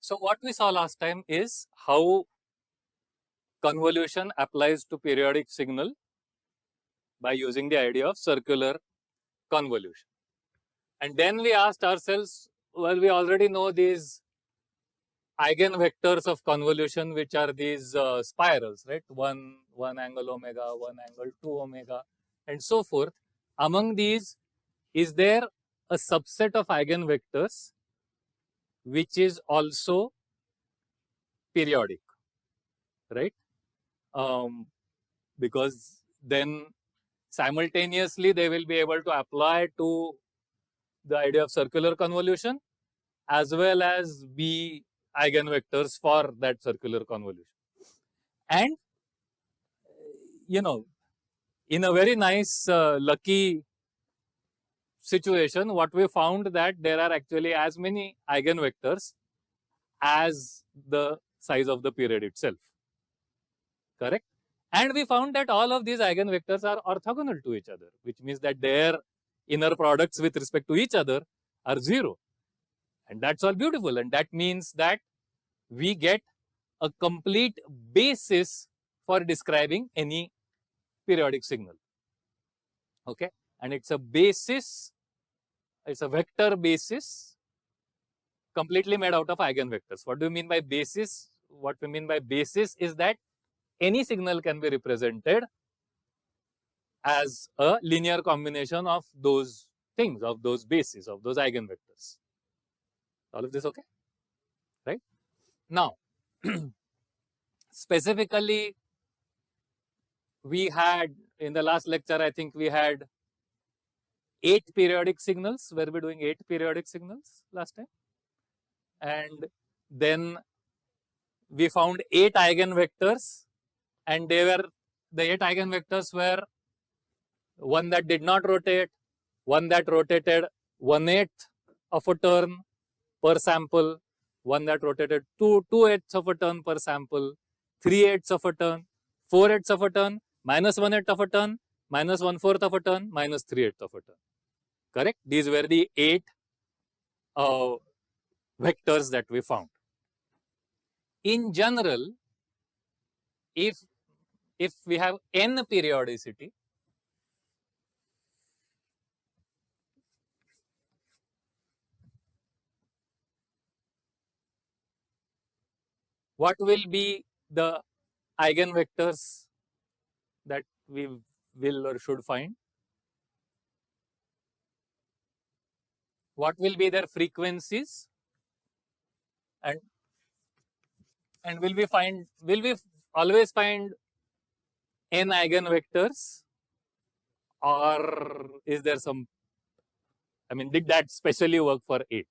So what we saw last time is how convolution applies to periodic signal by using the idea of circular convolution. And then we asked ourselves, well, we already know these eigenvectors of convolution, which are these spirals, right? One angle omega, one angle 2 omega, and so forth. Among these, is there a subset of eigenvectors which is also periodic, right? Because then simultaneously they will be able to apply to the idea of circular convolution as well as be eigenvectors for that circular convolution. And in a very nice lucky situation, what we found that there are actually as many eigenvectors as the size of the period itself, correct? And we found that all of these eigenvectors are orthogonal to each other, which means that their inner products with respect to each other are 0. And that's all beautiful. And that means that we get a complete basis for describing any periodic signal. Okay. And it's a basis, it's a vector basis completely made out of eigenvectors. What do you mean by basis? What we mean by basis is that any signal can be represented as a linear combination of those things, of those bases, of those eigenvectors. All of this okay? Right? Now, specifically, we had in the last lecture, I think we had 8 periodic signals. Were we doing 8 periodic signals last time? And then we found 8 eigenvectors, and they were the 8 eigenvectors were one that did not rotate, one that rotated 1/8 of a turn per sample, one that rotated 2/8 of a turn per sample, 3/8 of a turn, 4/8 of a turn, minus 1/8 of a turn, minus 1/4 of a turn, minus 3/8 of a turn. Correct? These were the 8 vectors that we found. In general, if we have n periodicity, what will be the eigenvectors that we will or should find? What will be their frequencies? And will we always find n eigenvectors, or is there some, I mean, did that specially work for 8?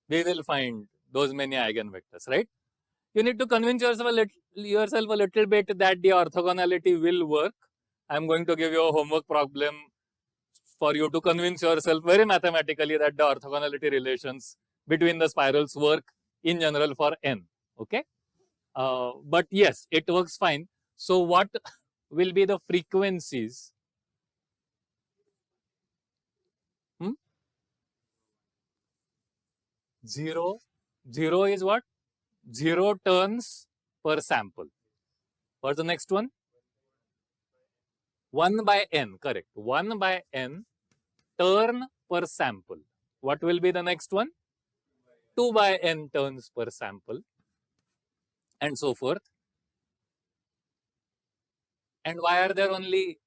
We will find those many eigenvectors, right? You need to convince yourself a little bit that the orthogonality will work. I'm going to give you a homework problem for you to convince yourself very mathematically that the orthogonality relations between the spirals work in general for n. Okay, but yes, it works fine. So what will be the frequencies? 0 is what? 0 turns per sample. What's the next one? 1 by n, correct. 1 by n turn per sample. What will be the next one? 2 by n turns per sample, and so forth. And why are there only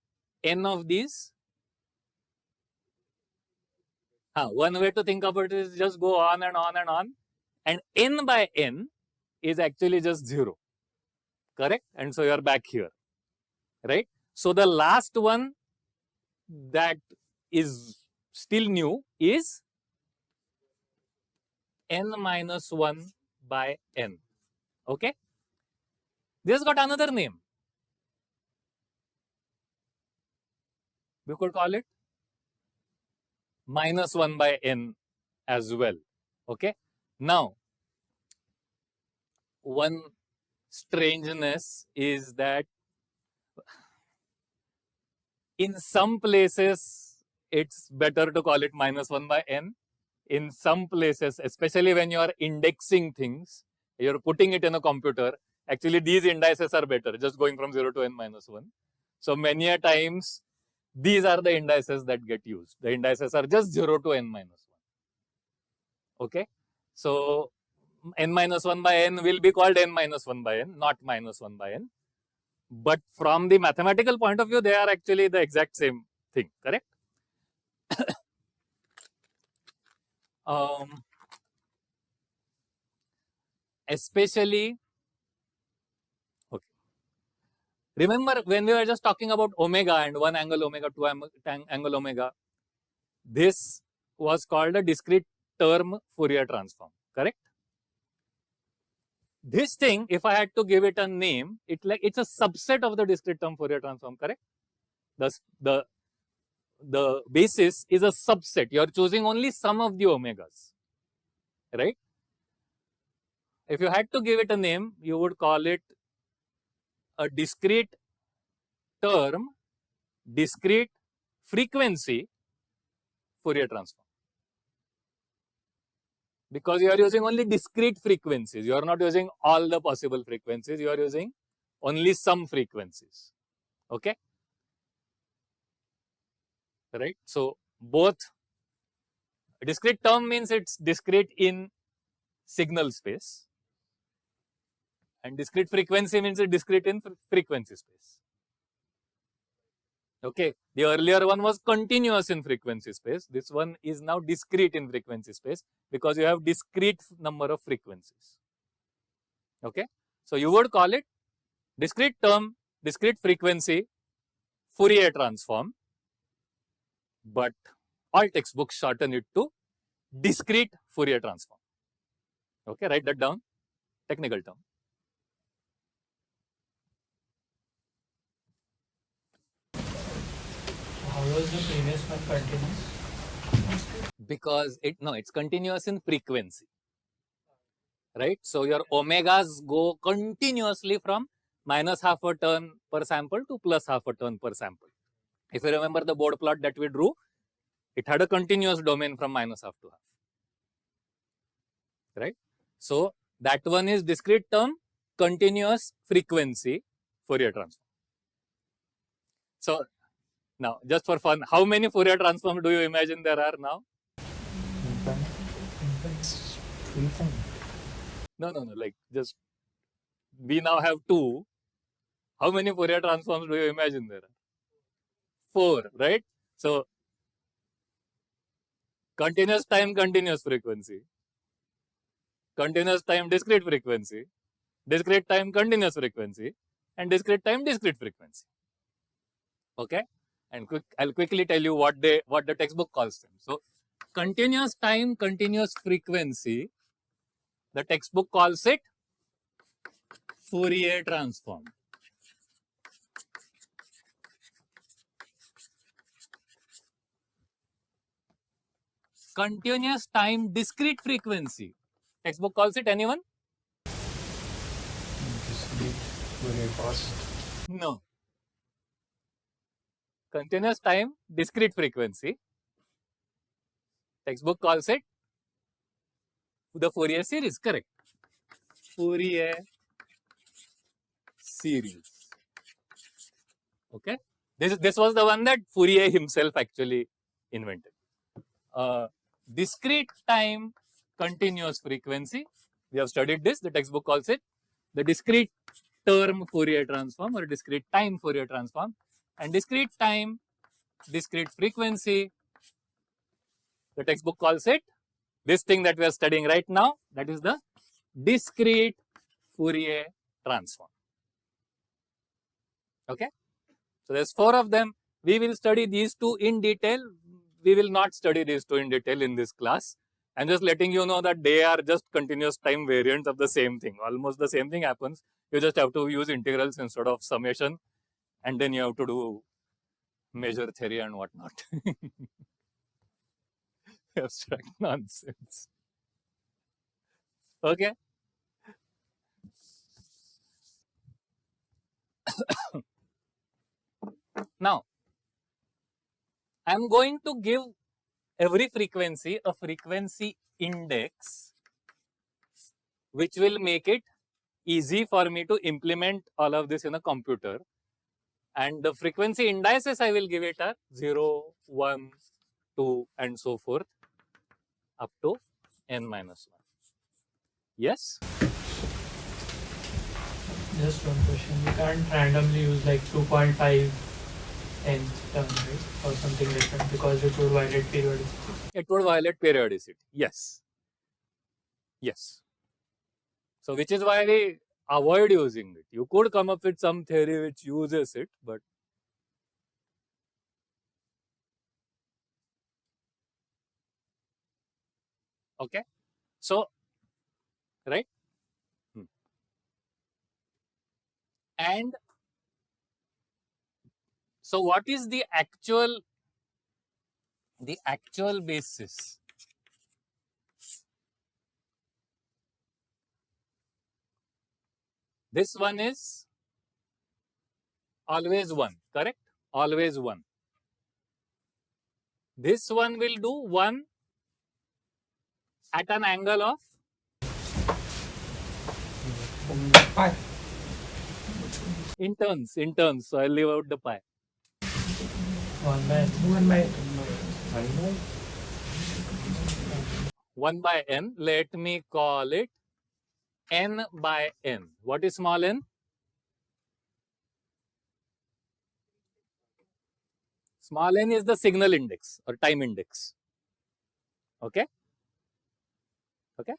n of these? One way to think about it is just go on and on and on, and n by n is actually just 0, correct? And so you are back here, right? So the last one that is still new is n minus 1 by n. Okay, this has got another name. We could call it minus 1 by n as well. Okay, now one strangeness is that in some places it's better to call it minus 1 by n. In some places, especially when you are indexing things, you're putting it in a computer, actually these indices are better, just going from 0 to n minus 1. So many a times, these are the indices that get used. The indices are just 0 to n minus 1. Okay. So n minus 1 by n will be called n minus 1 by n, not minus 1 by n. But from the mathematical point of view, they are actually the exact same thing, correct? Especially, okay. Remember when we were just talking about omega and one angle omega, two angle omega, this was called a discrete term Fourier transform, correct? This thing, if I had to give it a name, it's a subset of the discrete term Fourier transform, correct? The basis is a subset. You are choosing only some of the omegas, right? If you had to give it a name, you would call it a discrete term, discrete frequency Fourier transform. Because you are using only discrete frequencies. You are not using all the possible frequencies. You are using only some frequencies. Okay? Right? So, both discrete term means it's discrete in signal space, and discrete frequency means it's discrete in frequency space. Okay, the earlier one was continuous in frequency space. This one is now discrete in frequency space because you have discrete number of frequencies. Okay, so you would call it discrete term, discrete frequency, Fourier transform, but all textbooks shorten it to discrete Fourier transform. Okay, write that down, technical term. How was the previous one continuous? Because it's continuous in frequency, right? So your omegas go continuously from minus half a turn per sample to plus half a turn per sample. If you remember the board plot that we drew, it had a continuous domain from minus half to half, right? So that one is discrete term, continuous frequency Fourier transform. So now, just for fun, how many Fourier transforms do you imagine there are now? No, like just we now have 2. How many Fourier transforms do you imagine there are? 4, right? So continuous time, continuous frequency, continuous time, discrete frequency, discrete time, continuous frequency, and discrete time, discrete frequency. Okay, and I'll quickly tell you what the textbook calls them. So continuous time, continuous frequency, the textbook calls it Fourier transform. Continuous time, discrete frequency, textbook calls it anyone? Discrete Fourier cost. No. Continuous time, discrete frequency, textbook calls it the Fourier series, correct? Fourier series. Okay, this was the one that Fourier himself actually invented. Discrete time, continuous frequency. We have studied this. The textbook calls it the discrete term Fourier transform or discrete time Fourier transform. And discrete time, discrete frequency, the textbook calls it this thing that we are studying right now, that is the discrete Fourier transform. Okay, so there's 4 of them. We will study these 2 in detail. We will not study these 2 in detail in this class. I'm just letting you know that they are just continuous time variants of the same thing. Almost the same thing happens. You just have to use integrals instead of summation, and then you have to do measure theory and whatnot. Abstract nonsense. Okay. Now, I'm going to give every frequency a frequency index, which will make it easy for me to implement all of this in a computer. And the frequency indices I will give it are 0, 1, 2, and so forth up to n minus 1. Yes? Just one question. You can't randomly use like 2.5 nth term, right? Or something different because it would violate periodicity. It would violate periodicity. Yes. Yes. So which is why we avoid using it. You could come up with some theory which uses it, but okay. So, right? And so what is the actual basis? This one is always 1, correct? Always 1. This one will do 1 at an angle of Pi. in turns. So I'll leave out the pi. 1 by 1 by n. Let me call it n by n. What is small n? Small n is the signal index or time index. Okay? Okay?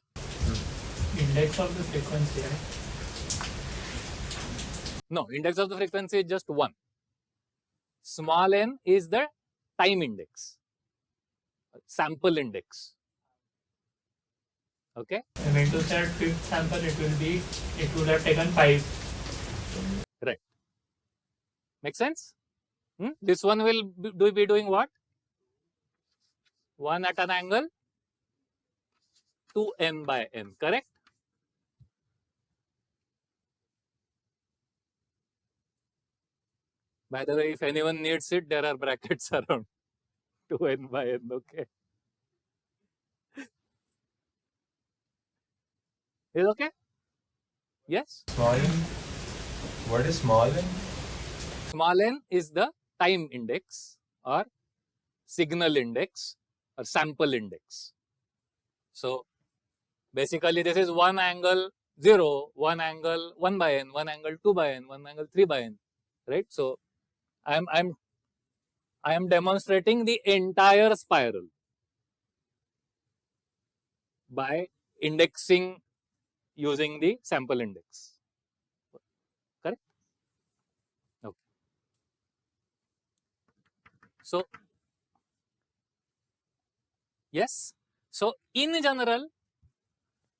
index of the frequency, right? No, index of the frequency is just 1. Small n is the time index, sample index. Okay? I mean to say at fifth sample it would have taken 5. Right. Make sense? This one will be doing what? 1 at an angle 2n by n, correct? By the way, if anyone needs it, there are brackets around 2n by n, okay? Is okay? Yes? Small n. What is small n? Small n is the time index or signal index or sample index. So, basically this is 1 angle 0, 1 angle 1 by n, 1 angle 2 by n, 1 angle 3 by n, right? So, I am demonstrating the entire spiral by indexing using the sample index. Correct? Okay. So, yes. So, in general,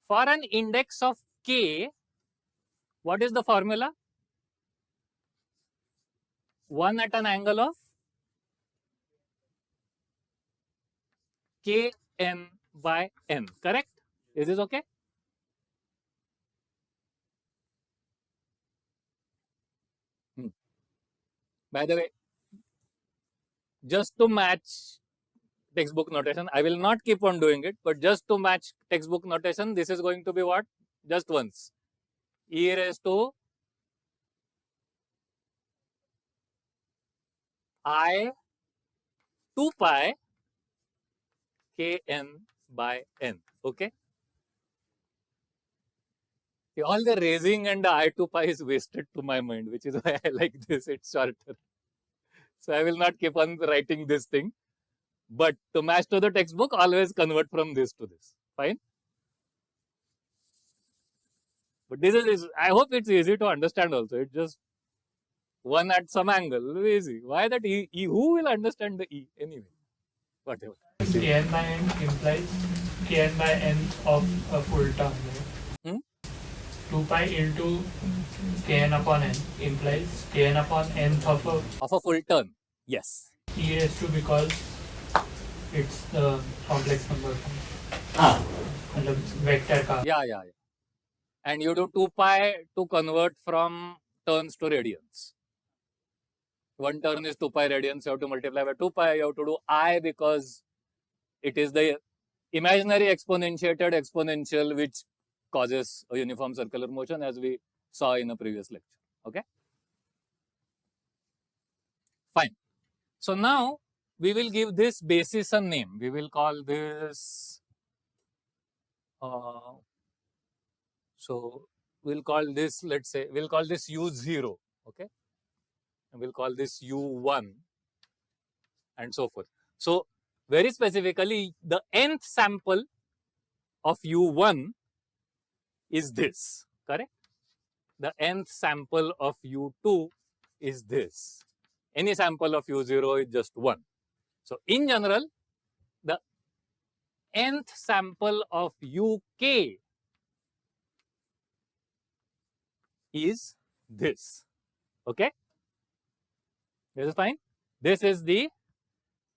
for an index of k, what is the formula? 1 at an angle of kn by n, correct? Is this okay? By the way, just to match textbook notation, I will not keep on doing it, but just to match textbook notation, this is going to be what? Just once. E raised to I 2 pi kn by n, okay? See, all the raising and the I 2 pi is wasted to my mind, which is why I like this, it's shorter. So I will not keep on writing this thing. But to match to the textbook, always convert from this to this. Fine? But this is, I hope it's easy to understand also. It's just 1 at some angle, easy. Why that E? Who will understand the E anyway? Whatever. Kn by n implies kn by n of a full term, right? 2 pi into kn upon n implies kn upon nth of a full turn. Yes. e raised to, because it's the complex number. And the vector ka. Yeah. And you do 2 pi to convert from turns to radians. one turn is 2 pi radians, you have to multiply by 2 pi, you have to do I because it is the imaginary exponentiated exponential which causes a uniform circular motion, as we saw in a previous lecture. Okay, fine. So now we will give this basis a name. We will call this so we'll call this, let's say we'll call this U0, okay, and we'll call this U1 and so forth. So very specifically, the nth sample of U1 is this, correct? The nth sample of U2 is this. Any sample of U0 is just 1. So in general, the nth sample of UK is this. Okay, this is fine. This is the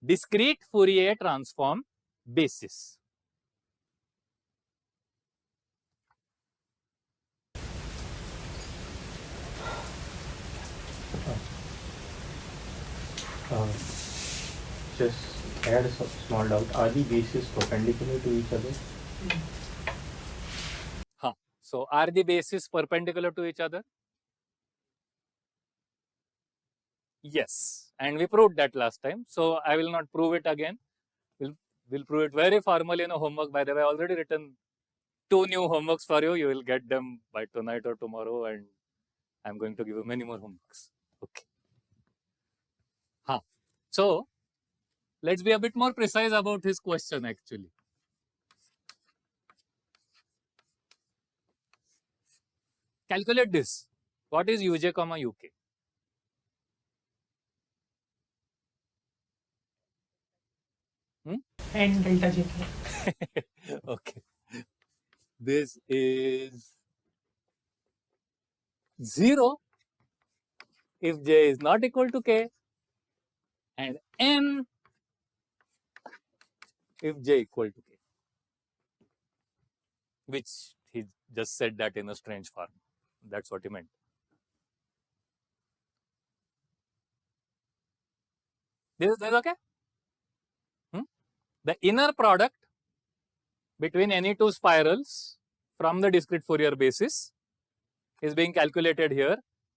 discrete Fourier transform basis. Just add a small doubt. Are the bases perpendicular to each other? So are the bases perpendicular to each other? Yes, and we proved that last time. So I will not prove it again. We'll prove it very formally in a homework. By the way, I already written 2 new homeworks for you. You will get them by tonight or tomorrow, and I'm going to give you many more homeworks. Okay. So let's be a bit more precise about his question actually. Calculate this. What is uj comma uk? And delta j. Okay. This is 0 if j is not equal to k, and n if j equal to k, which he just said that in a strange form. That's what he meant. This is okay? The inner product between any 2 spirals from the discrete Fourier basis is being calculated here.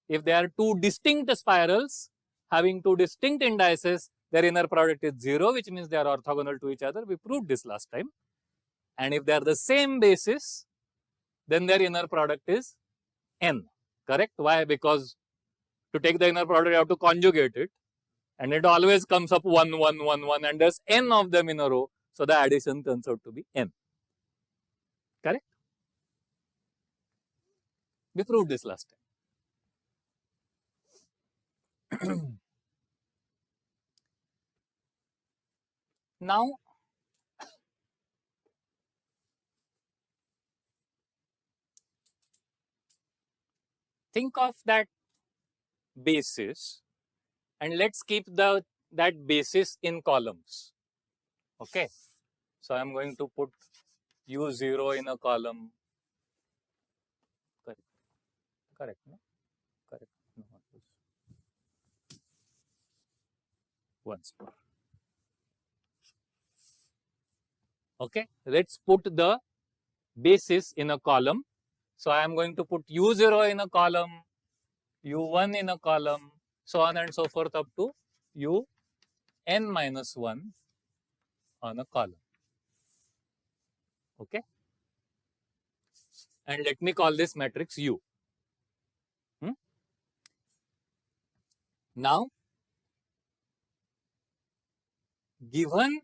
If they are 2 distinct spirals having 2 distinct indices, their inner product is 0, which means they are orthogonal to each other. We proved this last time. And if they are the same basis, then their inner product is n, correct? Why? Because to take the inner product, you have to conjugate it, and it always comes up 1, 1, 1, 1, and there's n of them in a row. So the addition turns out to be n. Correct? We proved this last time. Now, think of that basis, and let's keep that basis in columns. Okay, so I'm going to put U0 in a column. Correct, no? Correct. No, once more. Okay, let's put the basis in a column. So I am going to put U0 in a column, U1 in a column, so on and so forth up to UN minus 1 on a column. Okay, and let me call this matrix U. Now, given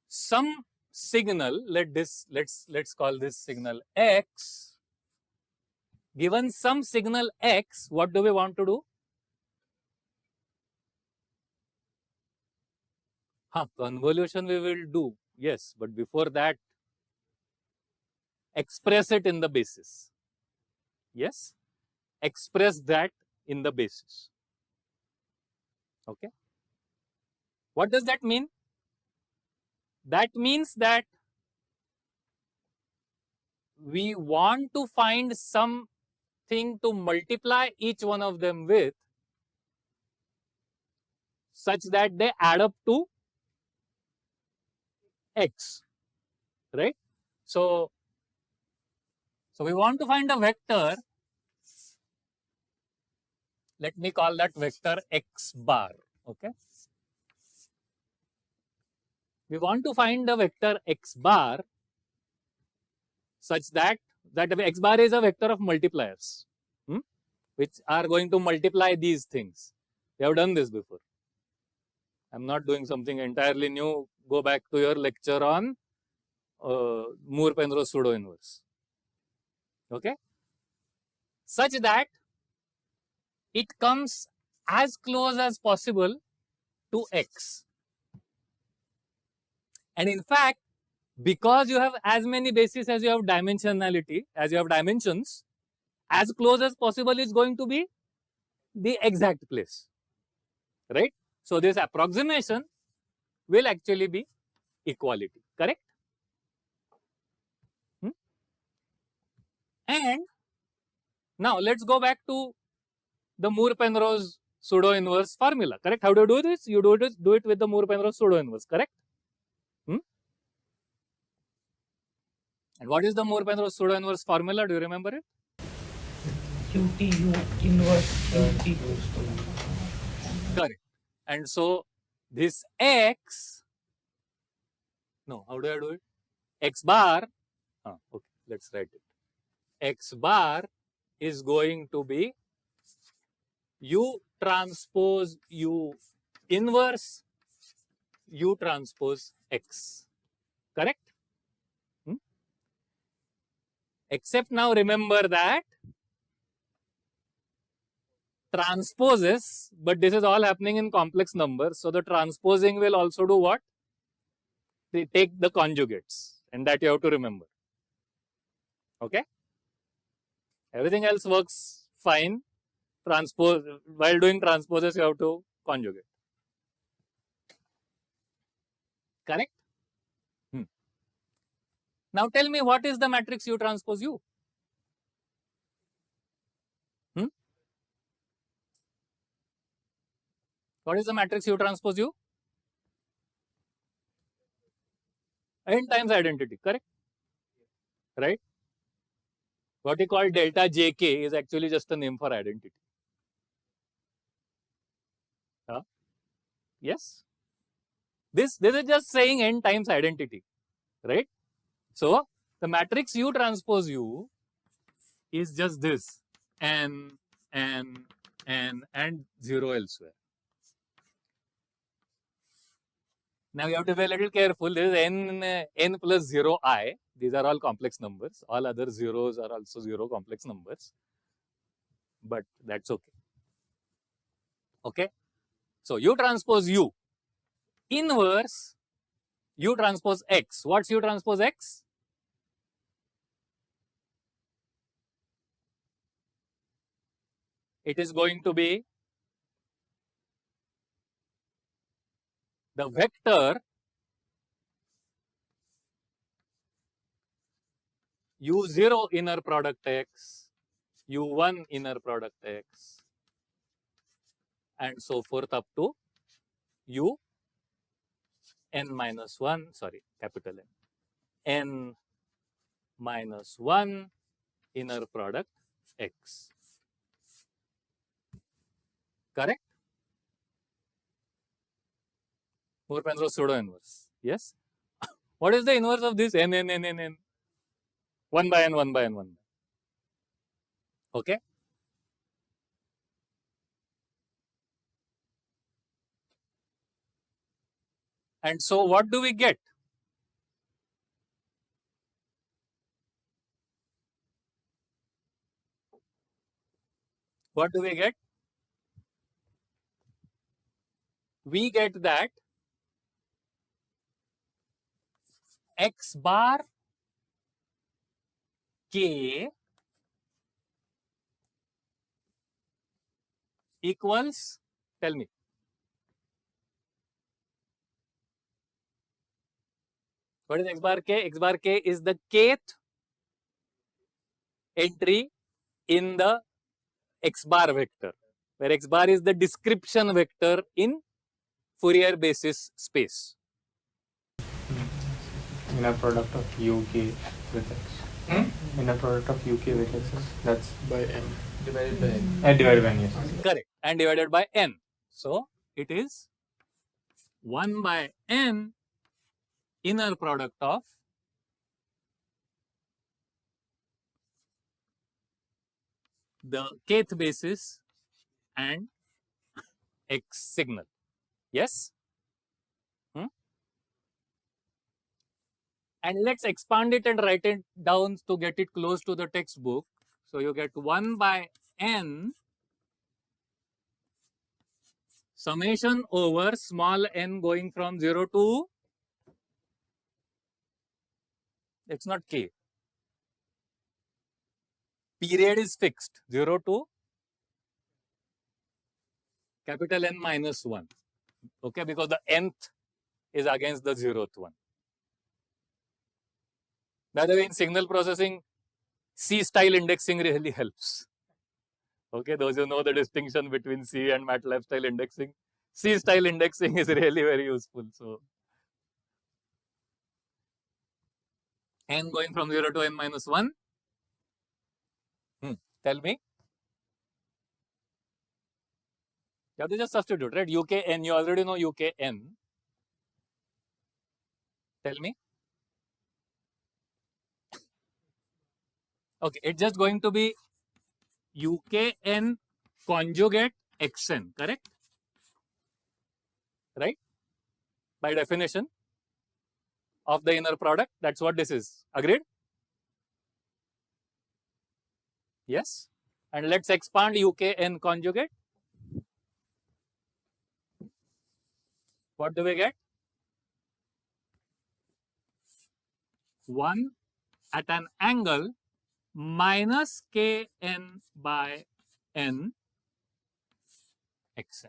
some signal, let's call this signal x. Given some signal x, what do we want to do? Convolution we will do, yes, but before that, express it in the basis. Yes, express that in the basis. Okay, what does that mean? That means that we want to find something to multiply each one of them with, such that they add up to x, right? So we want to find a vector. Let me call that vector x bar, okay? We want to find a vector x bar such that x bar is a vector of multipliers, which are going to multiply these things. We have done this before. I'm not doing something entirely new. Go back to your lecture on Moore-Penrose pseudo-inverse. Okay? Such that it comes as close as possible to x. And in fact, because you have as many bases as you have dimensionality, as you have dimensions, as close as possible is going to be the exact place, right? So this approximation will actually be equality, correct? And now let's go back to the Moore-Penrose pseudo-inverse formula, correct? How do you do this? You do it with the Moore-Penrose pseudo-inverse, correct? And what is the Moore-Penrose pseudo-inverse formula? Do you remember it? QTU inverse QT. Correct. And so this x, no, how do I do it? X bar, okay, let's write it. X bar is going to be U transpose U inverse U transpose X, correct? Except now remember that transposes, but this is all happening in complex numbers. So the transposing will also do what? They take the conjugates, and that you have to remember. Okay? Everything else works fine. Transpose, while doing transposes, you have to conjugate. Correct? Now tell me, what is the matrix U transpose U? What is the matrix U transpose U? N times identity, correct? Right? What we call delta JK is actually just a name for identity. Yes? This is just saying N times identity, right? So the matrix U transpose U is just this, N, N, N, and 0 elsewhere. Now you have to be a little careful. This is N plus 0 I. These are all complex numbers. All other zeros are also 0 complex numbers. But that's okay. Okay? So U transpose U inverse U transpose X. What's U transpose X? It is going to be the vector U0 inner product X, U1 inner product X, and so forth up to U n minus 1, sorry, capital N minus 1 inner product X. Correct? Moore-Penrose pseudo-inverse. Yes? What is the inverse of this n, n, n, n, n? 1 by n, 1 by n, 1 by n. Okay? And so what do we get? What do we get? We get that X bar K equals, tell me. What is X bar K? X bar K is the kth entry in the X bar vector, where X bar is the description vector in Fourier basis space. Inner product of UK with X. Inner product of UK with X. That's By m divided by n. divided by N, yes. Correct. And divided by n. So it is 1 by n inner product of the kth basis and X signal. Yes? And let's expand it and write it down to get it close to the textbook. So you get 1 by n summation over small n going from 0 to, it's not k. Period is fixed, 0 to capital N minus 1. Okay, because the nth is against the 0th one. By the way, in signal processing, C-style indexing really helps. Okay, those who know the distinction between C and MATLAB style indexing, C-style indexing is really very useful. So, n going from 0 to n minus 1. Tell me. You have to just substitute, right? UKN, you already know UKN. Tell me. Okay, it's just going to be UKN conjugate XN, correct? Right? By definition of the inner product, that's what this is. Agreed? Yes? And let's expand UKN conjugate. What do we get? 1 at an angle minus Kn by N Xn.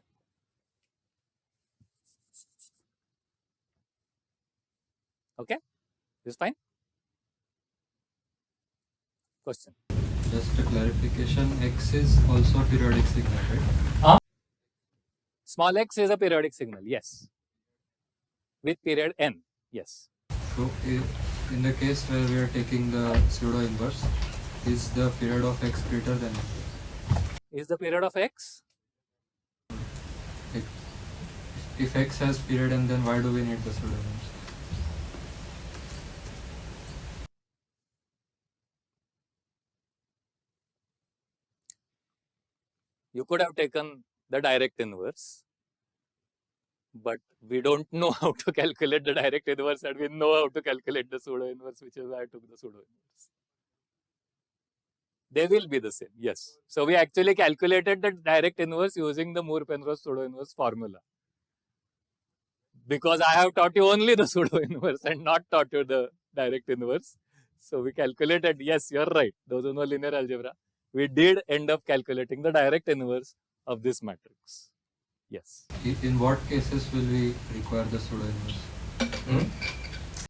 Okay? This is fine? Question? Just a clarification, X is also a periodic signal, right? Small x is a periodic signal, yes. With period n, yes. So, in the case where we are taking the pseudo inverse, is the period of X greater than N? Is the period of x? If X has period N, then why do we need the pseudo inverse? You could have taken the direct inverse, but we don't know how to calculate the direct inverse and we know how to calculate the pseudo inverse, which is why I took the pseudo inverse. They will be the same, yes. So we actually calculated the direct inverse using the Moore-Penrose pseudo inverse formula. Because I have taught you only the pseudo inverse and not taught you the direct inverse. So we calculated, yes, you're right. Those who know linear algebra, we did end up calculating the direct inverse of this matrix. Yes. In what cases will we require the pseudo inverse?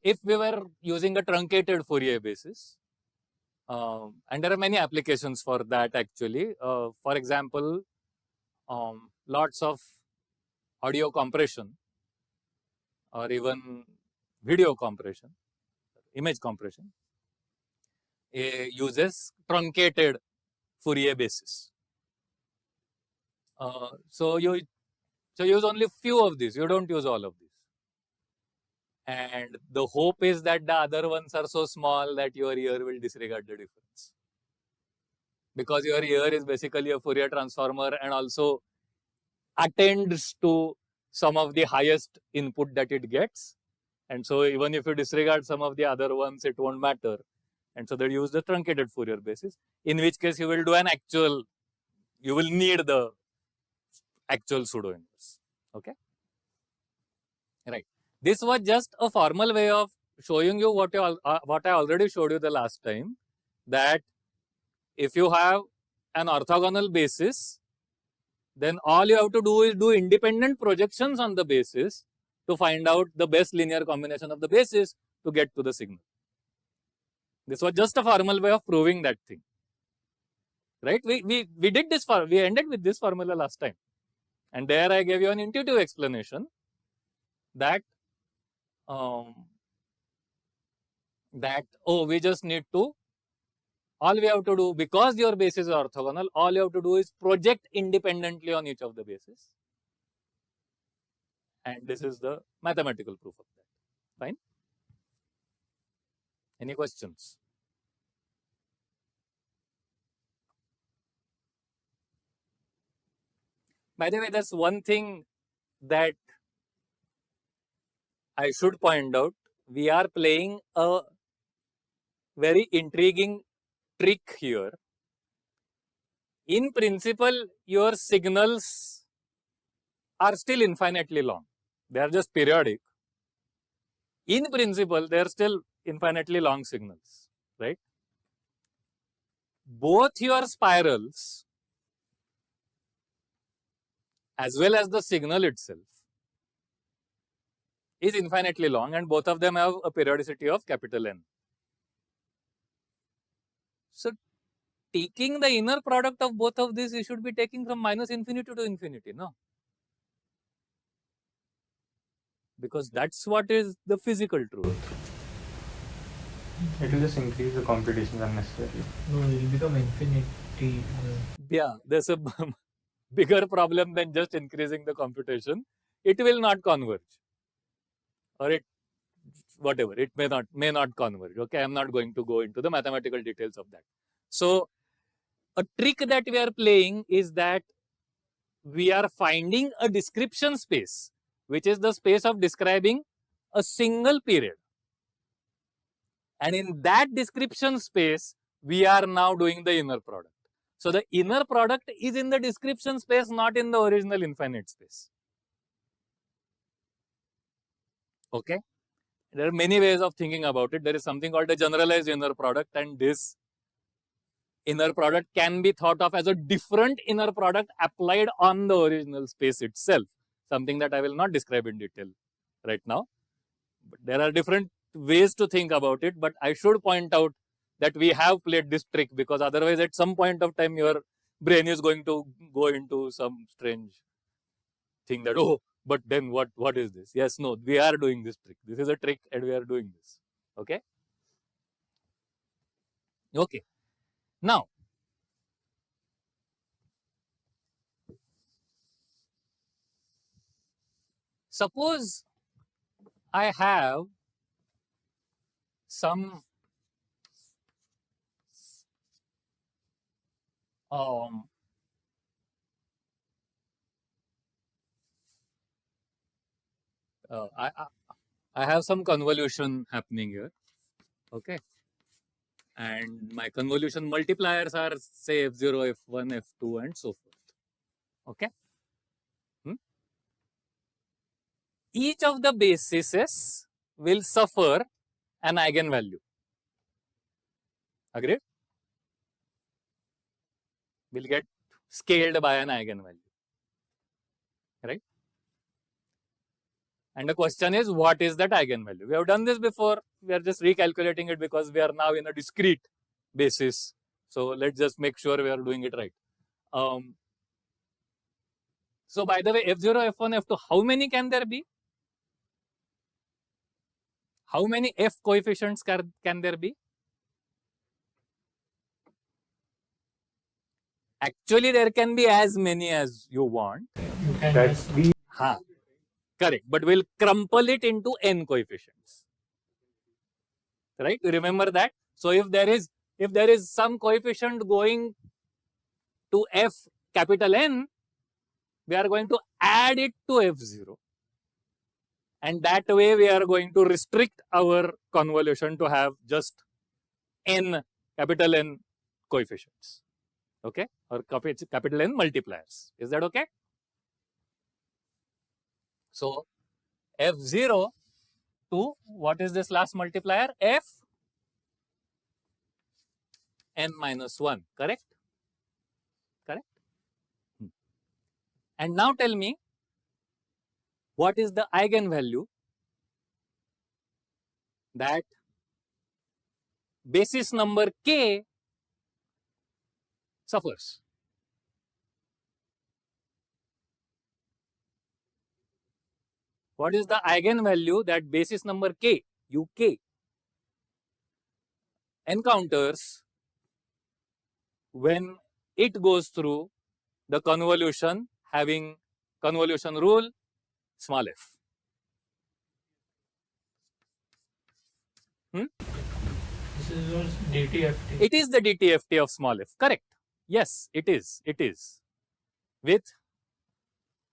If we were using a truncated Fourier basis, and there are many applications for that actually. For example, lots of audio compression or even video compression, image compression, uses truncated Fourier basis. So you use only few of these, you don't use all of these. And the hope is that the other ones are so small that your ear will disregard the difference. Because your ear is basically a Fourier transformer and also attends to some of the highest input that it gets. And so even if you disregard some of the other ones, it won't matter. And so they use the truncated Fourier basis, in which case you will do an actual, you will need the actual pseudo inverse. Okay? Right. This was just a formal way of showing you what I already showed you the last time, that if you have an orthogonal basis, then all you have to do is do independent projections on the basis to find out the best linear combination of the basis to get to the signal. This was just a formal way of proving that thing. Right? We did this, we ended with this formula last time. And there I gave you an intuitive explanation that we just need to, all we have to do, because your bases are orthogonal, all you have to do is project independently on each of the bases. And this is the mathematical proof of that. Fine? Any questions? By the way, there's one thing that I should point out. We are playing a very intriguing trick here. In principle, your signals are still infinitely long. They are just periodic. In principle, they are still infinitely long signals, right? Both your spirals as well as the signal itself is infinitely long, and both of them have a periodicity of capital N. So, taking the inner product of both of these, you should be taking from minus infinity to infinity, no? Because that's what is the physical truth. It will just increase the computations unnecessarily. No, it will become infinity. Yeah, there's a bigger problem than just increasing the computation. It will not converge, or it whatever, it may not converge. Okay, I'm not going to go into the mathematical details of that. So a trick that we are playing is that we are finding a description space, which is the space of describing a single period. And in that description space, we are now doing the inner product. So the inner product is in the description space, not in the original infinite space. Okay? There are many ways of thinking about it. There is something called a generalized inner product, and this inner product can be thought of as a different inner product applied on the original space itself. Something that I will not describe in detail right now. But there are different ways to think about it, but I should point out that we have played this trick, because otherwise at some point of time your brain is going to go into some strange thing that, oh, but then what is this? Yes, no, we are doing this trick. This is a trick and we are doing this. Okay? Okay. Now, suppose I have some I have some convolution happening here. Okay. And my convolution multipliers are, say, f0, f1, f2, and so forth. Okay. Each of the bases will suffer an eigenvalue. Agreed? Will get scaled by an eigenvalue. Right? And the question is, what is that eigenvalue? We have done this before. We are just recalculating it because we are now in a discrete basis. So let's just make sure we are doing it right. So by the way, f0, f1, f2, how many can there be? How many f coefficients can there be? Actually, there can be as many as you want. You can That's just we. Correct, but we'll crumple it into n coefficients. Right? You remember that? So if there is some coefficient going to f capital N, we are going to add it to f0. And that way we are going to restrict our convolution to have just n, capital N coefficients. Okay? Or capital N multipliers. Is that okay? So f0 to, what is this last multiplier? F n minus 1. Correct? Correct? And now tell me, what is the eigenvalue that basis number k suffers? what is the eigenvalue that basis number k, uk, encounters when it goes through the convolution having convolution rule small f. This is your DTFT. It is the DTFT of small f, correct. Yes, it is. It is. With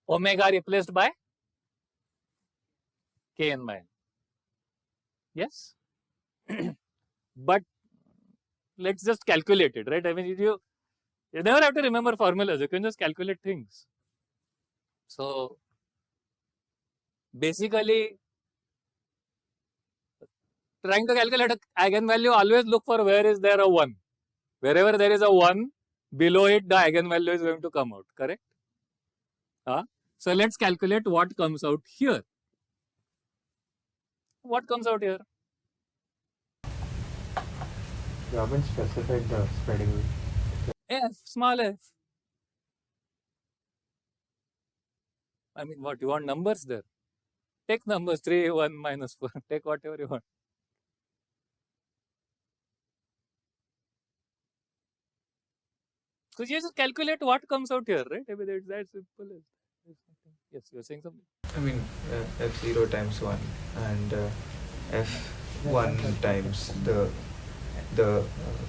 omega replaced by kn by n. Yes. But let's just calculate it, right? I mean, you never have to remember formulas. You can just calculate things. So basically, trying to calculate an eigenvalue, always look for where is there a 1. Wherever there is a 1, below it the eigenvalue is going to come out, correct? So let's calculate what comes out here. What comes out here? You haven't specified the spreading rule. F, small f. I mean, what, you want numbers there? Take numbers 3, 1, minus 4. Take whatever you want. So you just calculate what comes out here, right? I mean, it's that simple. Yes, you're saying something. I mean, f0 times 1 and f1 times the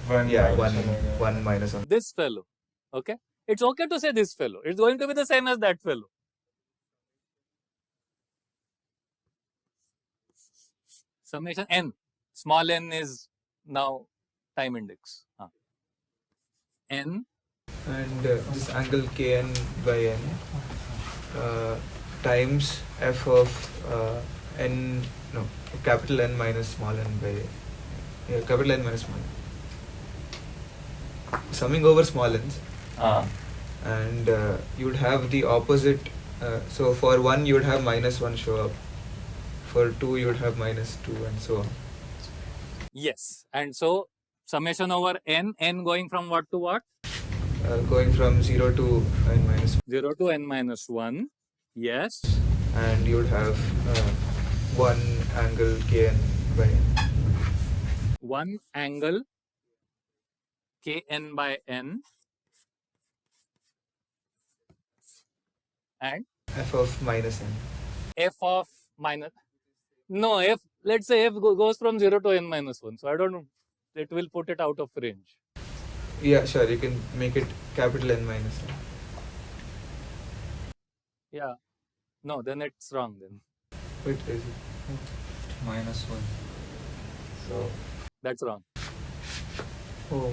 one minus 1. This fellow, okay? It's okay to say this fellow. It's going to be the same as that fellow. Summation n. Small n is now time index. N. And this angle kn by n times f of capital N minus small n by capital N minus small n. Summing over small n's, and you would have the opposite. So for 1 you would have minus 1 show up. For 2 you would have minus 2 and so on. Yes, and so summation over n going from what to what? Going from 0 to n minus 0 to n minus 1. Yes. and you would have 1 angle kn by n. 1 angle kn by n and f of minus n. f of minus. No, f, let's say f goes from 0 to n minus 1. So I don't know. It will put it out of range. Yeah, sure, you can make it capital N minus n. Yeah. No, then it's wrong then. Wait, is it? minus 1. So, That's wrong. Oh,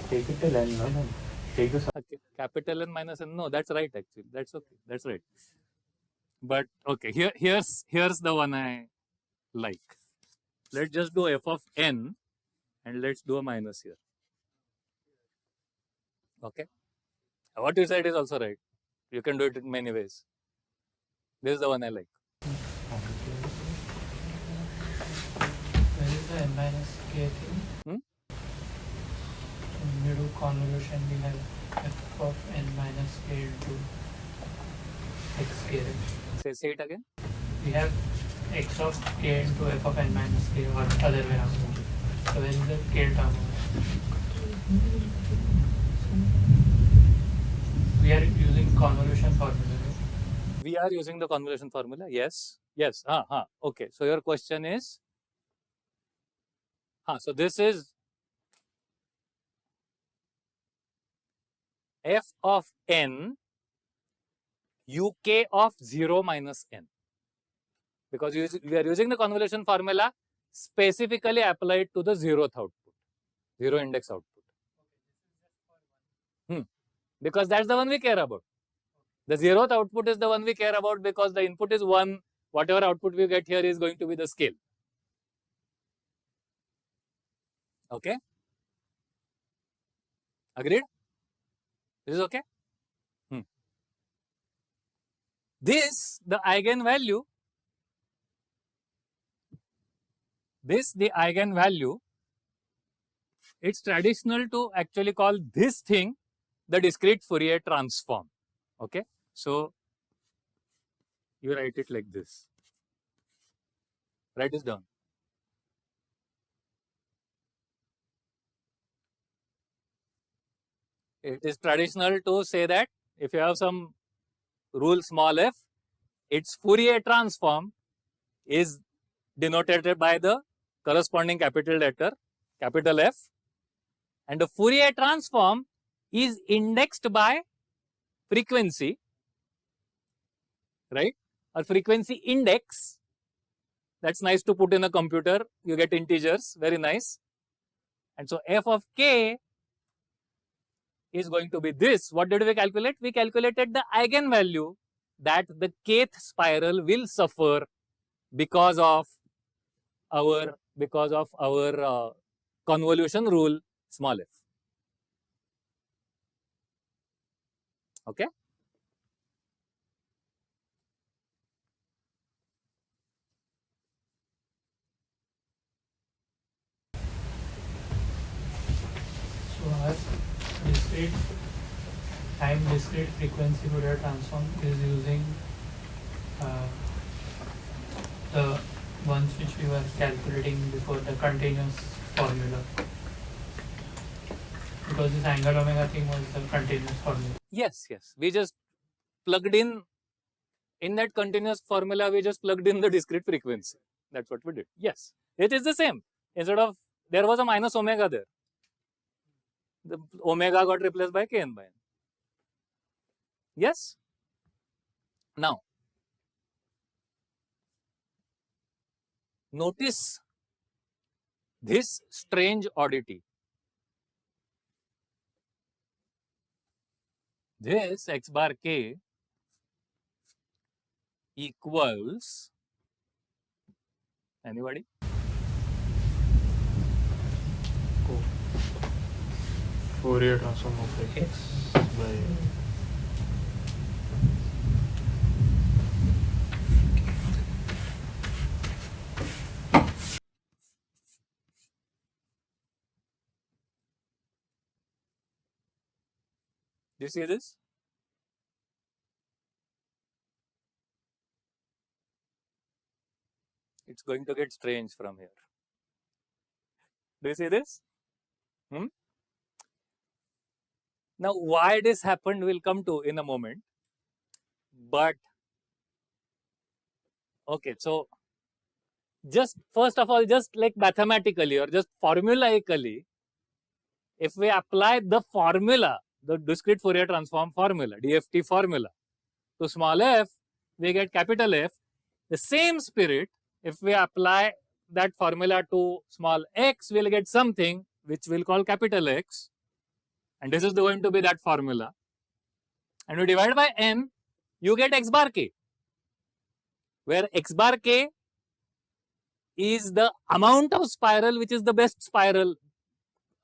take it till n, no? Take the Okay. Capital N minus n. No, that's right actually. That's okay. That's right. But okay, here's the one I like. Let's just do f of n and let's do a minus here. Okay. What you said is also right. You can do it in many ways. This is the one I like. Where is the n minus k thing? When we do convolution, we have f of n minus k into x k. Say it again. We have x of k into f of n minus k, or other way around. So where is the k term? We are using convolution formula. Right? We are using the convolution formula. Yes. Yes. Okay. So your question is. So this is f of n uk of 0 minus n, because we are using the convolution formula specifically applied to the 0th output, 0 index output. Because that's the one we care about. The 0th output is the one we care about because the input is 1. Whatever output we get here is going to be the scale. Okay? Agreed? This is okay? This, the eigenvalue, the eigenvalue, it's traditional to actually call this thing the discrete Fourier transform. Okay? So, you write it like this. Write this down. It is traditional to say that if you have some rule small f, its Fourier transform is denoted by the corresponding capital letter, capital F, and the Fourier transform is indexed by frequency, right? Or frequency index. That's nice to put in a computer. You get integers, very nice. And so f of k is going to be this. What did we calculate? We calculated the eigenvalue that the kth spiral will suffer because of our convolution rule small f. Okay. So our discrete frequency Fourier transform is using the ones which we were calculating before, the continuous formula. Because this angle omega thing was the continuous formula. Yes, yes. We just plugged in that continuous formula, we just plugged in the discrete frequency. That's what we did. Yes, it is the same. Instead of, there was a minus omega there. The omega got replaced by kn by n. Yes? Now, notice this strange oddity. This x bar k equals, anybody? Fourier transform of x by Do you see this? It's going to get strange from here. Do you see this? Now, why this happened, we'll come to in a moment. But, okay, so just first of all, just like mathematically or just formulaically, if we apply the formula, the discrete Fourier transform formula, DFT formula, to small f, we get capital F. The same spirit, if we apply that formula to small x, we'll get something which we'll call capital X. And this is going to be that formula. And we divide by n, you get x bar k, where x bar k is the amount of spiral which is the best spiral,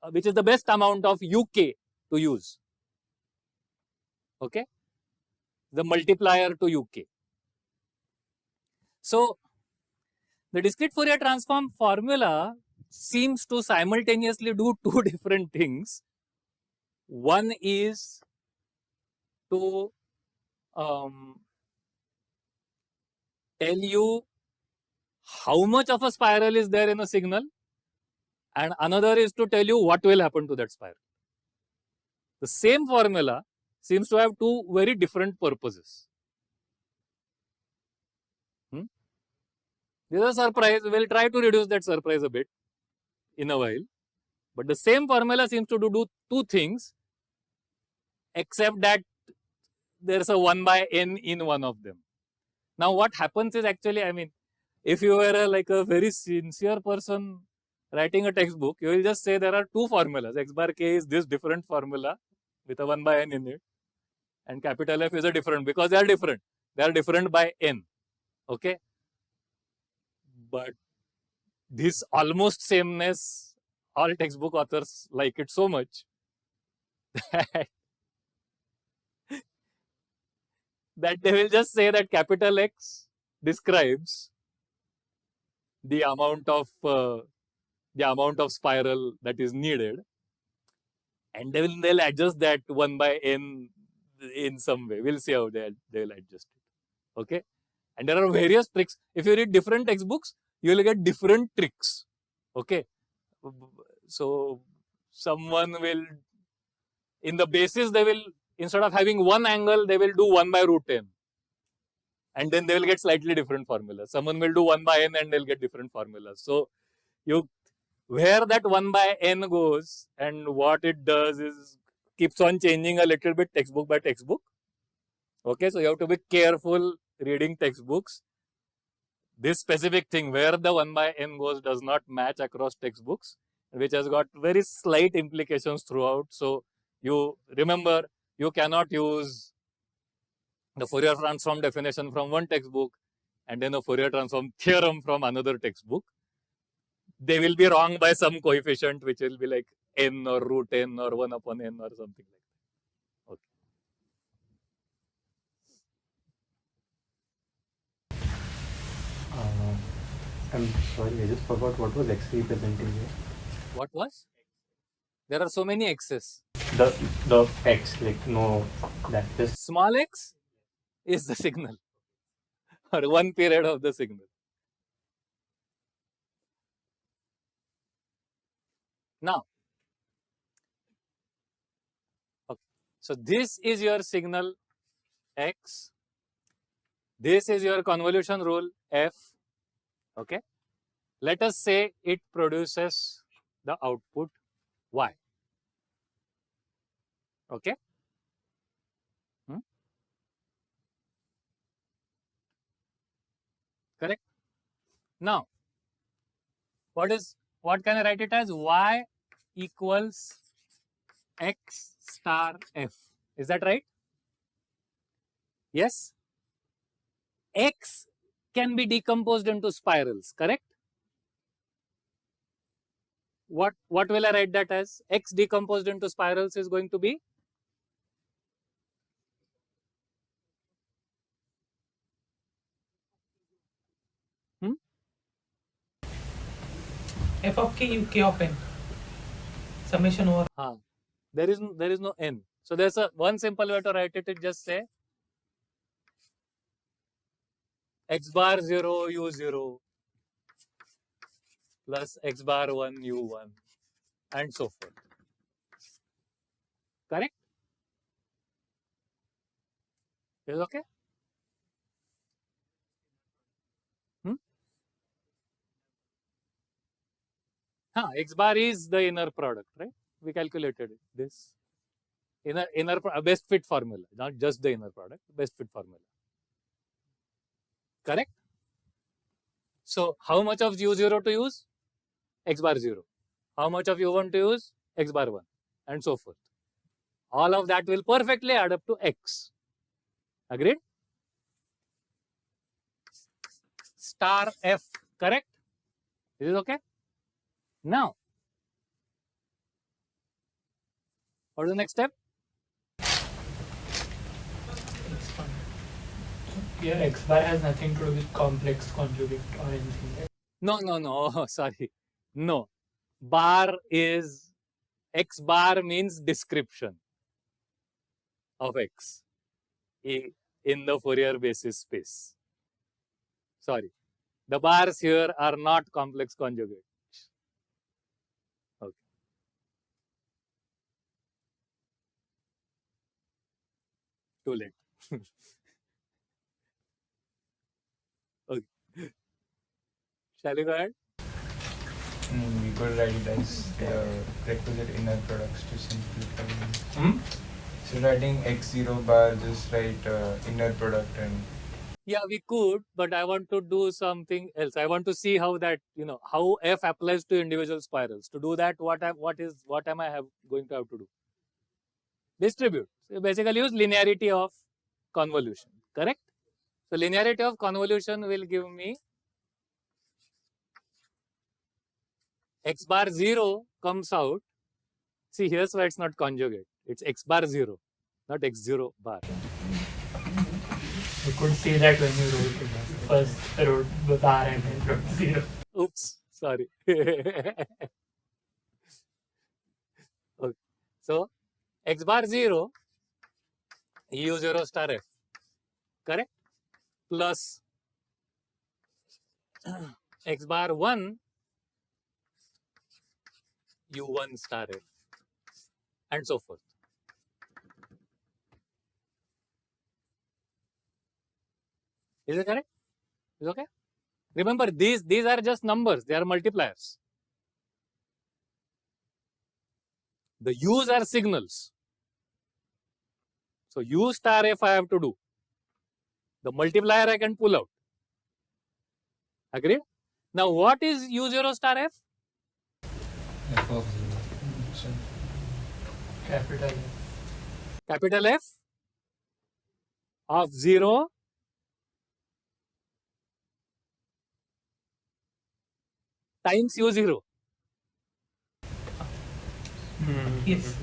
which is the best amount of uk to use. Okay? The multiplier to uk. So, the discrete Fourier transform formula seems to simultaneously do two different things. One is to tell you how much of a spiral is there in a signal, and another is to tell you what will happen to that spiral. The same formula seems to have two very different purposes. This is a surprise. We will try to reduce that surprise a bit in a while. But the same formula seems to do two things, except that there is a 1 by n in one of them. Now, what happens is actually, I mean, if you were like a very sincere person writing a textbook, you will just say there are two formulas. X bar k is this different formula with a 1 by n in it, and capital F is a different, because they are different. They are different by n. Okay? But this almost sameness, all textbook authors like it so much that they will just say that capital X describes the amount of spiral that is needed, and they'll adjust that 1 by n in some way. We'll see how they'll adjust it. Okay, and there are various tricks. If you read different textbooks, you will get different tricks. Okay. So someone will, in the basis, they will, instead of having one angle, they will do 1 by root n. And then they will get slightly different formulas. Someone will do 1 by n and they'll get different formulas. So you, where that 1 by n goes and what it does is keeps on changing a little bit textbook by textbook. Okay, so you have to be careful reading textbooks. This specific thing where the 1 by n goes does not match across textbooks, which has got very slight implications throughout. So you remember, you cannot use the Fourier transform definition from one textbook and then a Fourier transform theorem from another textbook. They will be wrong by some coefficient, which will be like n or root n or 1 upon n or something like that. Okay. I'm sorry, I just forgot what was X representing here. What was? There are so many x's. The X, like no, that just Small x is the signal or one period of the signal. Now, okay, so this is your signal x. This is your convolution rule f. Okay. Let us say it produces the output y. Okay. Correct. Now, what can I write it as? Y equals x star f. Is that right? Yes. X can be decomposed into spirals, correct? What will I write that as? X decomposed into spirals is going to be f of k u k of n summation over. There is no n. So there's a one simple way to write it is just say x bar 0 u0 plus x bar 1 u1 and so forth. Correct? Is okay? X bar is the inner product, right? We calculated it. This inner best fit formula, not just the inner product, best fit formula. Correct? So how much of u0 to use? X bar 0. How much of u1 to use? X bar 1 and so forth. All of that will perfectly add up to x. Agreed? Star f, correct? Is it okay? Now, what is the next step? Here x bar has nothing to do with complex conjugate or anything, right? No, sorry. No. Bar is, x bar means description of x in the Fourier basis space. Sorry. The bars here are not complex conjugate. Okay. Too late. Okay. Shall we go ahead? We could write it as the requisite inner products to simplify. So writing x0 bar, just write inner product and. Yeah, we could, but I want to do something else. I want to see how that, how f applies to individual spirals. To do that, what am I going to have to do? Distribute. So basically use linearity of convolution, correct? So linearity of convolution will give me x bar 0 comes out. See, here's why it's not conjugate. It's x bar 0, not x0 bar. You could see that when you wrote it. First wrote the bar and then wrote 0. Oops, sorry. Okay. So x bar 0 u0 star f, correct? Plus x bar 1 u1 star f and so forth. Is it correct? Is okay? Remember, these are just numbers, they are multipliers. The u's are signals. So u star f I have to do. The multiplier I can pull out. Agreed? Now what is u0 star f? F of 0. Capital F. Capital F of 0 times u0. Yes.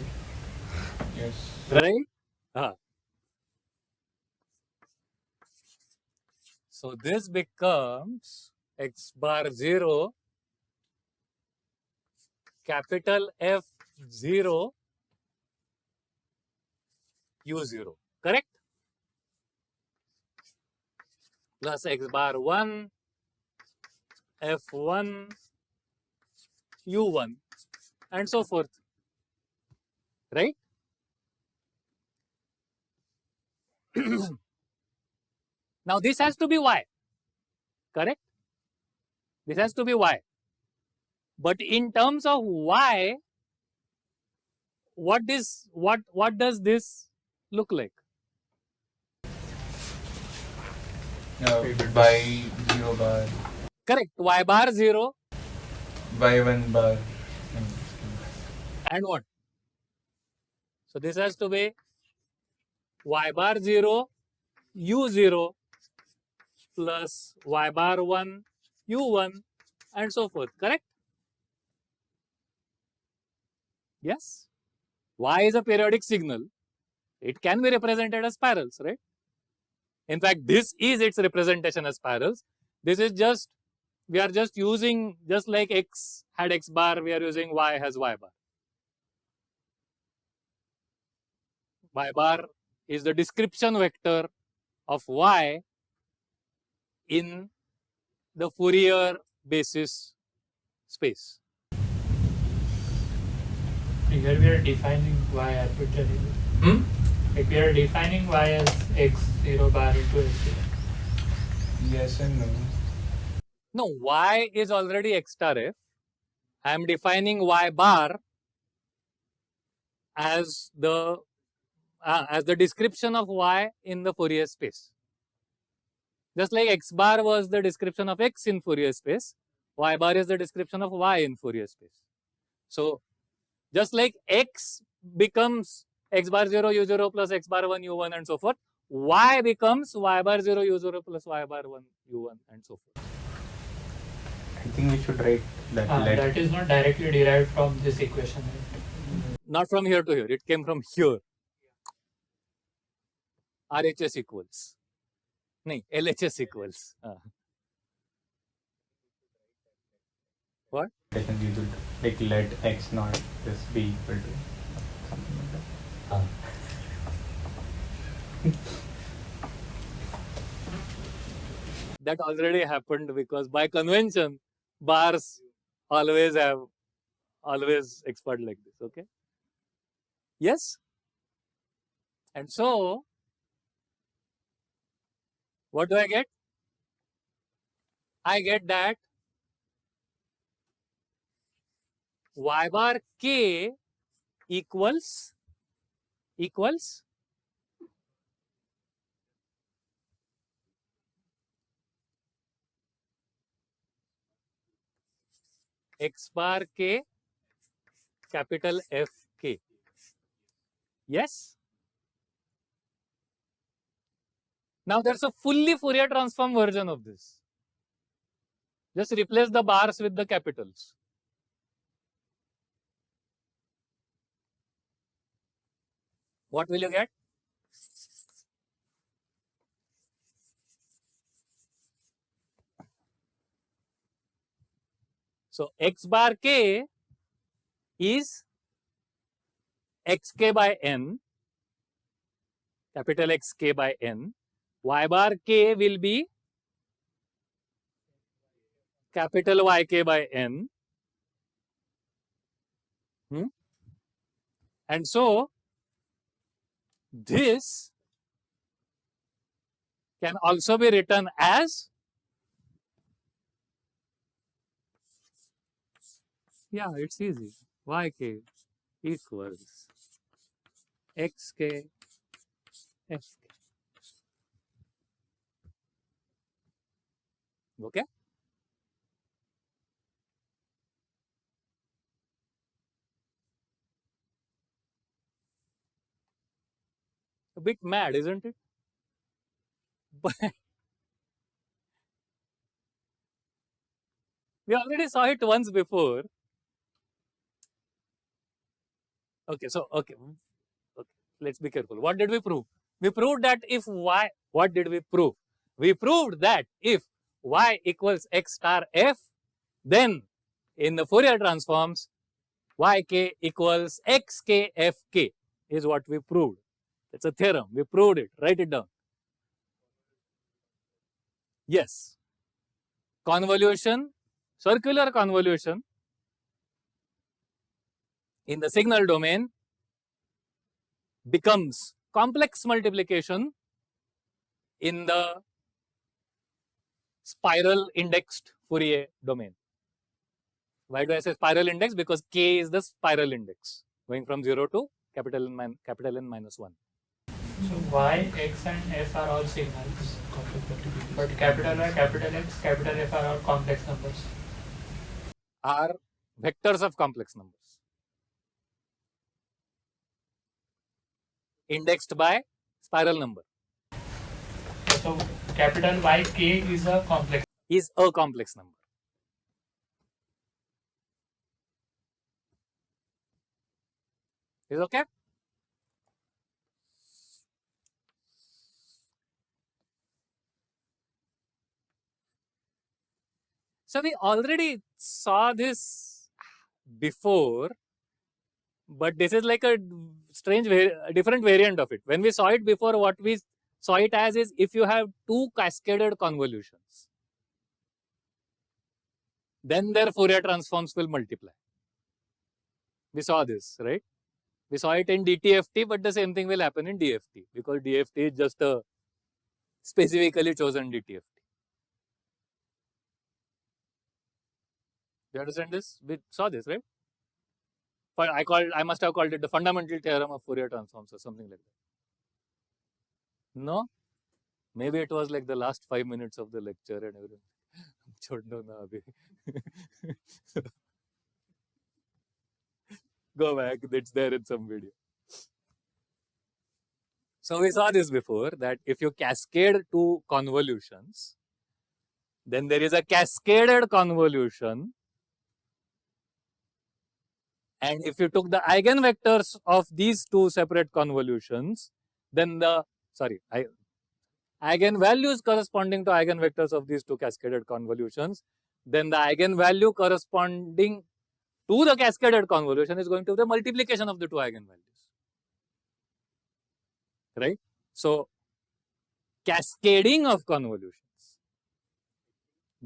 Yes. Right? So this becomes x bar 0 capital F 0 u0. Correct? Plus x bar 1 f1 u1 and so forth. Right? Now this has to be y. Correct? This has to be y. But in terms of y, what does this look like? By 0 bar, Correct. Y bar 0 by 1 bar. and what? So this has to be y bar 0 u0 plus y bar 1 u1 and so forth. Correct? Yes. Y is a periodic signal. It can be represented as spirals, right? In fact, this is its representation as spirals. This is just, we are just using, just like x had x bar, we are using y has y bar. Y bar is the description vector of y in the Fourier basis space. Here we are defining y arbitrarily. Like we are defining y as x0 bar into x0. Yes and no. No, y is already x star f. I am defining y bar as the description of y in the Fourier space. Just like x bar was the description of x in Fourier space, y bar is the description of y in Fourier space. So just like x becomes x bar 0 u0 plus x bar 1 u1 and so forth, y becomes y bar 0 u0 plus y bar 1 u1 and so forth. I think we should write that. That is not directly derived from this equation. Right? Not from here to here, it came from here. RHS equals. No, LHS equals. What? We should like let x naught just be equal to something like that. That already happened because by convention, bars always expert like this, okay? Yes? And so, what do I get? I get that y bar k equals x bar k capital F k. Yes? Now there's a fully Fourier transform version of this. Just replace the bars with the capitals. What will you get? So x bar k is xk by n, capital Xk by n. Y bar k will be capital Yk by n. And so this can also be written as, yeah, it's easy, Yk equals xk fk. Okay. A bit mad, isn't it? But we already saw it once before. Okay, so okay, let's be careful. What did we prove? We proved that if y, what did we prove? We proved that if y equals x star f, then in the Fourier transforms, yk equals xk fk is what we proved. It's a theorem. We proved it. Write it down. Yes. Convolution, circular convolution in the signal domain becomes complex multiplication in the spiral indexed Fourier domain. Why do I say spiral index? Because k is the spiral index going from 0 to capital N minus 1. So y, x and f are all signals, but capital Y, capital X, capital F are all complex numbers. Are vectors of complex numbers indexed by spiral number. So capital Yk is a complex. Is a complex number. Is okay? So we already saw this before, but this is like a strange, different variant of it. When we saw it before, what we saw it as is if you have two cascaded convolutions, then their Fourier transforms will multiply. We saw this, right? We saw it in DTFT, but the same thing will happen in DFT because DFT is just a specifically chosen DTFT. You understand this? We saw this, right? But I must have called it the fundamental theorem of Fourier transforms or something like that. No? Maybe it was like the last 5 minutes of the lecture and everything. Go back, it's there in some video. So we saw this before, that if you cascade two convolutions, then there is a cascaded convolution. And if you took the eigenvectors of these two separate convolutions, then the, eigenvalues corresponding to eigenvectors of these two cascaded convolutions, then the eigenvalue corresponding to the cascaded convolution is going to be the multiplication of the two eigenvalues. Right? So, cascading of convolutions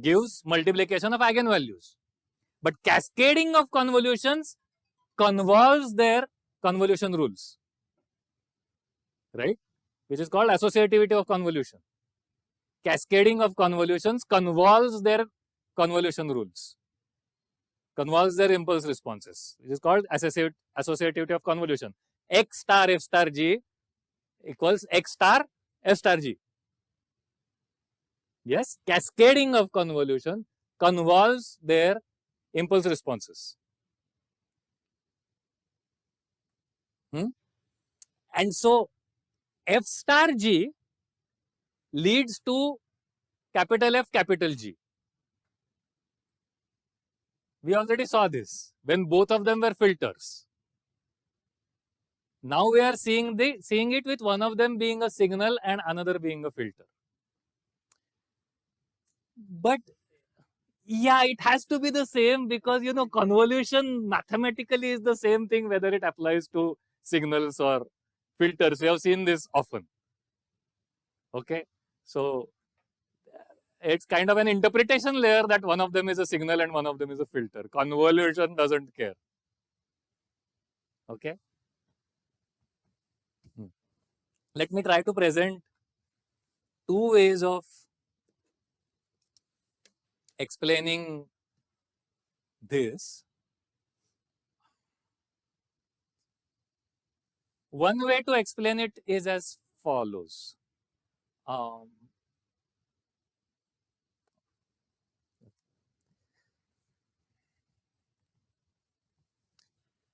gives multiplication of eigenvalues. But cascading of convolutions convolves their convolution rules, right? Which is called associativity of convolution. Cascading of convolutions convolves their convolution rules, convolves their impulse responses, which is called associativity of convolution. X star f star g equals x star f star g. Yes, cascading of convolution convolves their impulse responses. And so f star g leads to capital F, capital G. We already saw this when both of them were filters. Now we are seeing it with one of them being a signal and another being a filter. But yeah, it has to be the same because, you know, convolution mathematically is the same thing whether it applies to signals or filters. We have seen this often. Okay, so it's kind of an interpretation layer that one of them is a signal and one of them is a filter. Convolution doesn't care. Okay. Let me try to present two ways of explaining this. One way to explain it is as follows.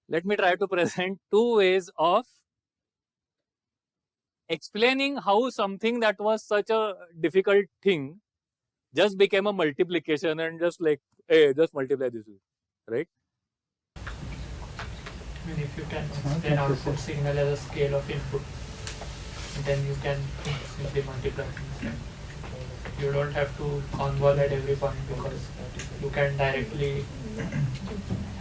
Let me try to present two ways of explaining how something that was such a difficult thing just became a multiplication and just like, hey, just multiply this way, right? I mean, if you can explain output signal as a scale of input, then you can simply multiply. You don't have to convolve at every point because you can directly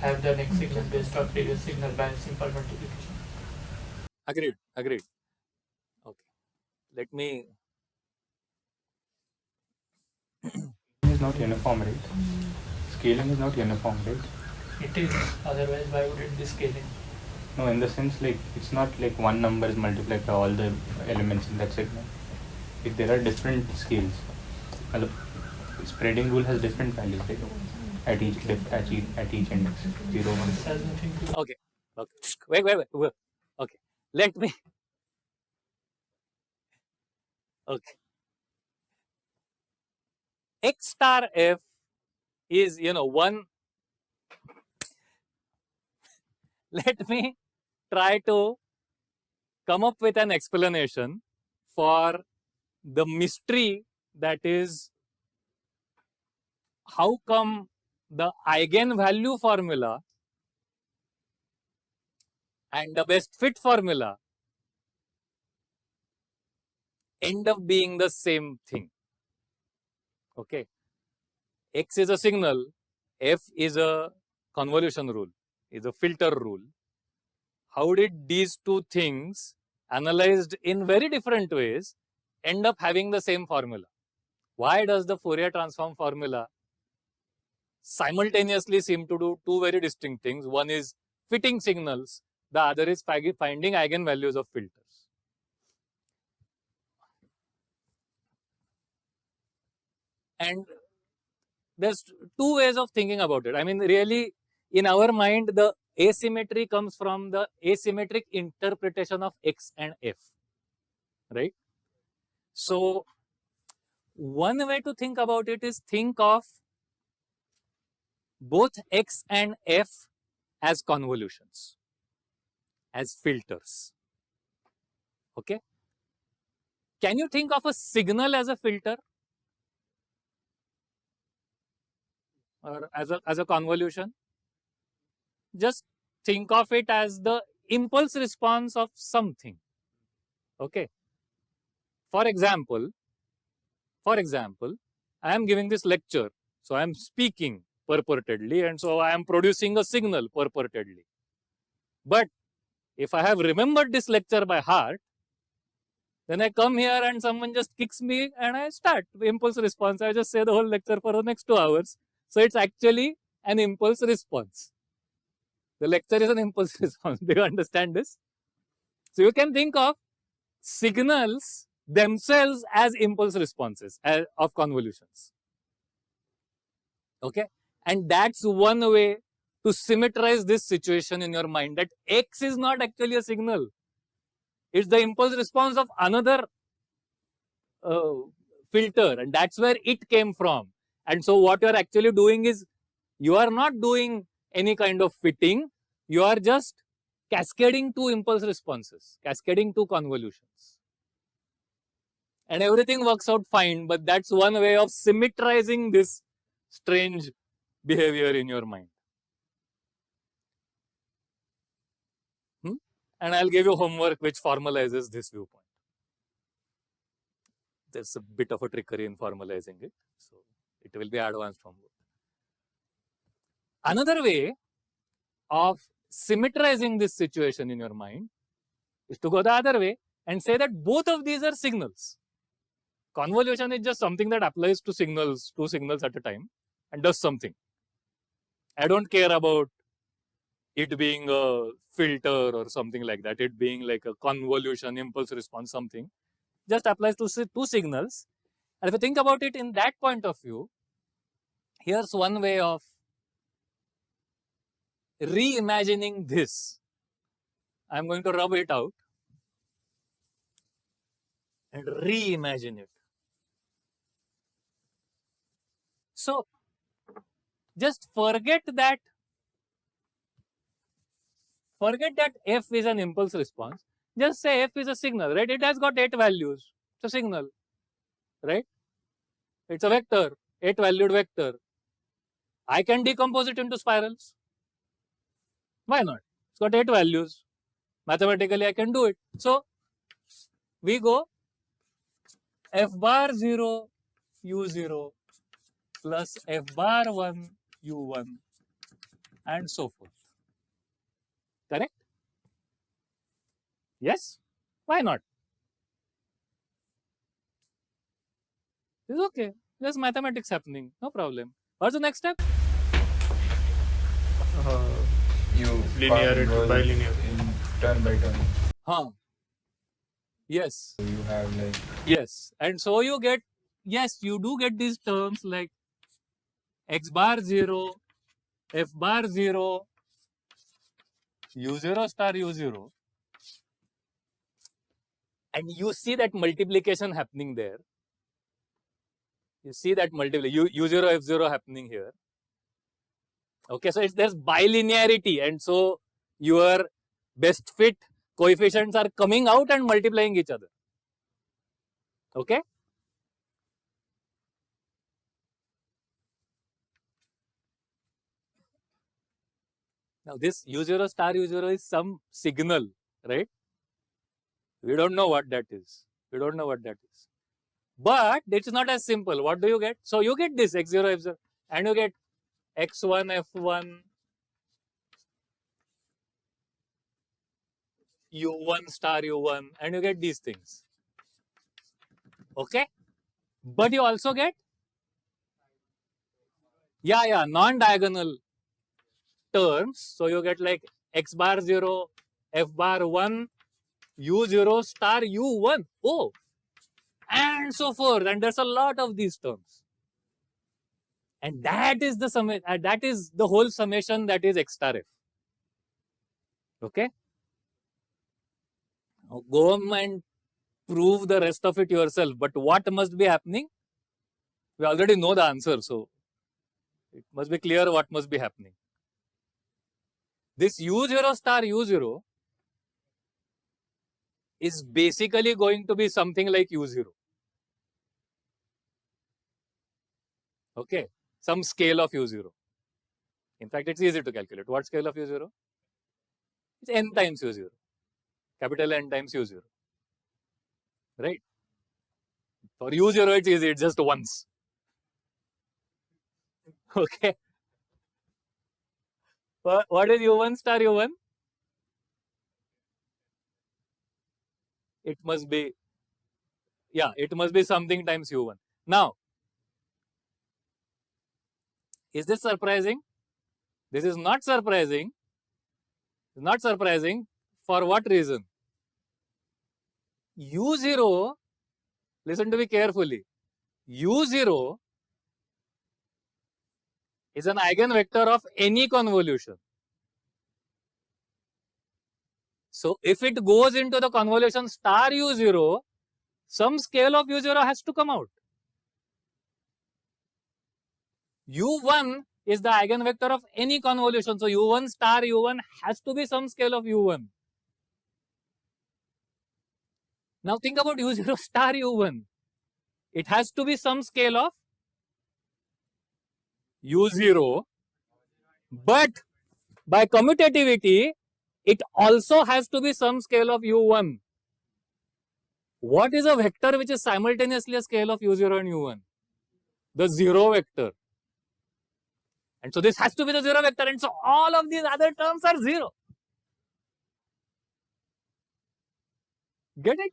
have the next signal based on previous signal by simple multiplication. Agreed, agreed. Okay. Let me. Is not uniform, right? Scaling is not uniform, right? It is, otherwise why would it be scaling? No, in the sense like it's not like one number is multiplied by all the elements in that segment. If there are different scales, the spreading rule has different values, right? At each index, 0, 1. This has nothing to do. Okay. Okay. Wait. Okay. Let me. Okay. X star f is, one. Let me try to come up with an explanation for the mystery that is how come the eigenvalue formula and the best fit formula end up being the same thing. Okay. X is a signal, F is a convolution rule, is a filter rule. How did these two things, analyzed in very different ways, end up having the same formula? Why does the Fourier transform formula simultaneously seem to do two very distinct things? One is fitting signals, the other is finding eigenvalues of filters. And there's two ways of thinking about it. I mean, really, in our mind, the asymmetry comes from the asymmetric interpretation of X and F, right? So, one way to think about it is think of both X and F as convolutions, as filters. Okay? Can you think of a signal as a filter? Or as a convolution? Just think of it as the impulse response of something. Okay? For example, I am giving this lecture, so I am speaking purportedly, and so I am producing a signal purportedly. But if I have remembered this lecture by heart, then I come here and someone just kicks me and I start the impulse response. I just say the whole lecture for the next 2 hours. So it's actually an impulse response. The lecture is an impulse response. Do you understand this? So you can think of signals themselves as impulse responses of convolutions. Okay? And that's one way to symmetrize this situation in your mind, that X is not actually a signal. It's the impulse response of another filter, and that's where it came from. And so what you're actually doing is, you are not doing any kind of fitting, you are just cascading two impulse responses, cascading two convolutions. And everything works out fine, but that's one way of symmetrizing this strange behavior in your mind. And I'll give you homework which formalizes this viewpoint. There's a bit of a trickery in formalizing it, so it will be advanced homework. Another way of symmetrizing this situation in your mind is to go the other way and say that both of these are signals. Convolution is just something that applies to signals, two signals at a time, and does something. I don't care about it being a filter or something like that, it being like a convolution, impulse response, something. Just applies to two signals. And if you think about it in that point of view, here's one way of reimagining this. I'm going to rub it out and reimagine it. So just forget that f is an impulse response. Just say f is a signal, right? It has got 8 values. It's a signal, right? It's a vector, 8 valued vector. I can decompose it into spirals. Why not? It's got 8 values. Mathematically, I can do it. So we go f bar 0 u0 plus f bar 1 u1 and so forth. Correct? Yes? Why not? It's okay. There's mathematics happening. No problem. What's the next step? You Linearity, convolve bilinear. in turn by turn. Huh. Yes. So you have like Yes. And so you get, yes, you do get these terms like x bar 0, f bar 0, u0 star u0. And you see that multiplication happening there. You see that multiplication, u0, f0 happening here. Okay, so there's bilinearity, and so your best fit coefficients are coming out and multiplying each other. Okay? Now this u0 star u0 is some signal, right? We don't know what that is. We don't know what that is. But it's not as simple. What do you get? So you get this x0, f0, and you get x1, f1, u1 star u1, and you get these things. Okay? But you also get, non-diagonal terms. So you get like x bar 0, f bar 1, u0 star u1. Oh, and so forth. And there's a lot of these terms. And that is the whole summation that is x star f. Okay? Now go and prove the rest of it yourself. But what must be happening? We already know the answer. So it must be clear what must be happening. This u0 star u0 is basically going to be something like u0. Okay, some scale of u0. In fact, it's easy to calculate. What scale of u0? It's n times u0. Capital N times u0. Right? For u0, it's easy. It's just once. Okay. What is u1 star u1? It must be, it must be something times u1. Now, is this surprising? This is not surprising. It's not surprising. For what reason? u0, listen to me carefully. u0 is an eigenvector of any convolution. So if it goes into the convolution star u0, some scale of u0 has to come out. u1 is the eigenvector of any convolution. So u1 star u1 has to be some scale of u1. Now think about u0 star u1. It has to be some scale of u0, but by commutativity, it also has to be some scale of u1. What is a vector which is simultaneously a scale of u0 and u1? The 0 vector. And so this has to be the 0 vector, and so all of these other terms are 0. Get it?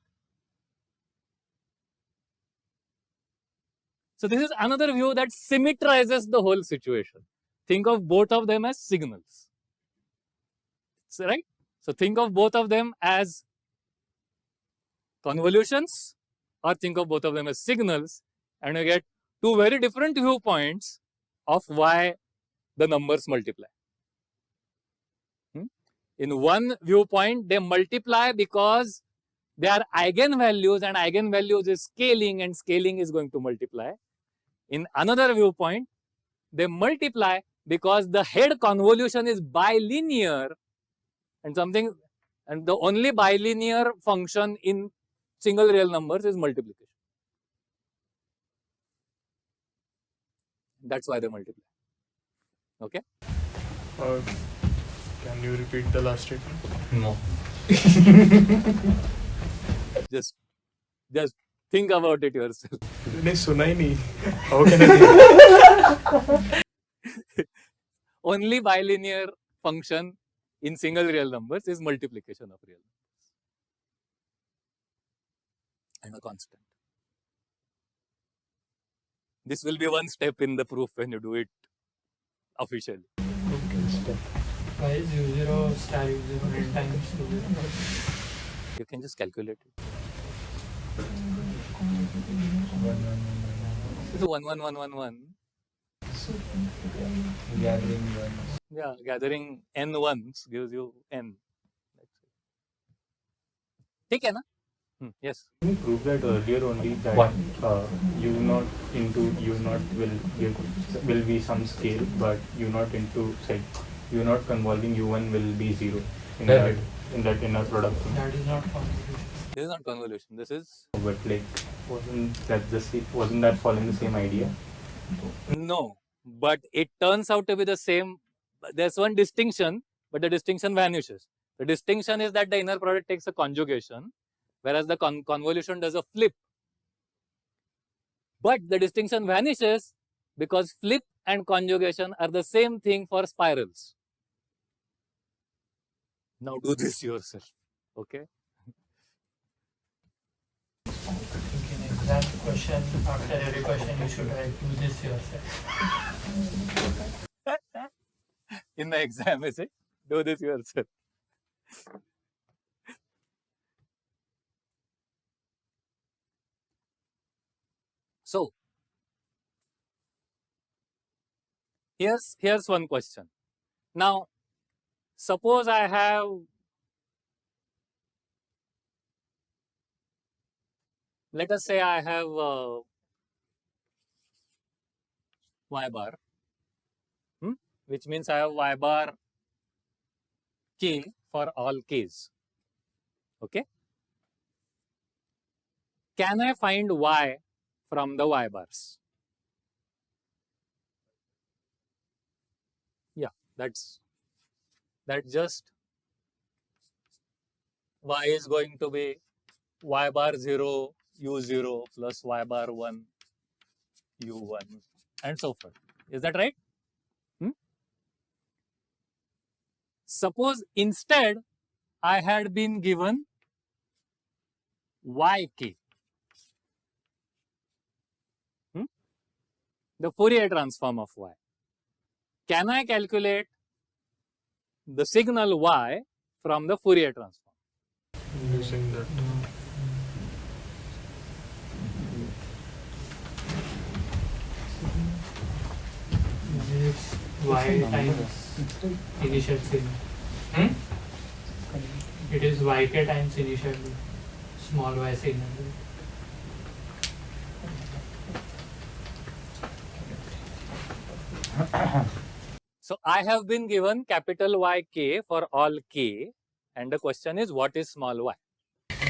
So this is another view that symmetrizes the whole situation. Think of both of them as signals. So, right? So think of both of them as convolutions, or think of both of them as signals, and you get two very different viewpoints of why the numbers multiply. In one viewpoint, they multiply because they are eigenvalues, and eigenvalues is scaling, and scaling is going to multiply. In another viewpoint, they multiply because the head convolution is bilinear, and the only bilinear function in single real numbers is multiplication. That's why they multiply. Okay? Can you repeat the last statement? No. Just think about it yourself. नहीं सुना ही नहीं. How can I? Only bilinear function in single real numbers is multiplication of real numbers and a constant. This will be one step in the proof when you do it officially. Why is u0 star u0 n times u0? You can just calculate it. It's 1 1 1 1 1. Gathering ones. Yeah, gathering n ones gives you n. ठीक है ना? Yes. We proved that earlier only that u0 into u0 will be some scale, but u0 into u0 convolving u1 will be 0 in that inner product. That is not convolution. This is not convolution. This is But like, wasn't that following the same idea? no, but it turns out to be the same. There's one distinction, but the distinction vanishes. The distinction is that the inner product takes a conjugation, whereas the convolution does a flip. But the distinction vanishes because flip and conjugation are the same thing for spirals. Now do this yourself, okay? I think in exam question, after every question, you should write do this yourself. In the exam, is it? Do this yourself. So, here's one question. Now, suppose I have let us say I have y bar, which means I have y bar k for all k's. Okay? Can I find y from the y bars? Yeah, that's just y is going to be y bar 0 u0 plus y bar 1 u1 and so forth. Is that right? Suppose instead I had been given yk, the Fourier transform of y. Can I calculate the signal y from the Fourier transform? Using that. It's y times initial signal. It is yk times initial small y signal. So I have been given capital Yk for all k, and the question is what is small y? If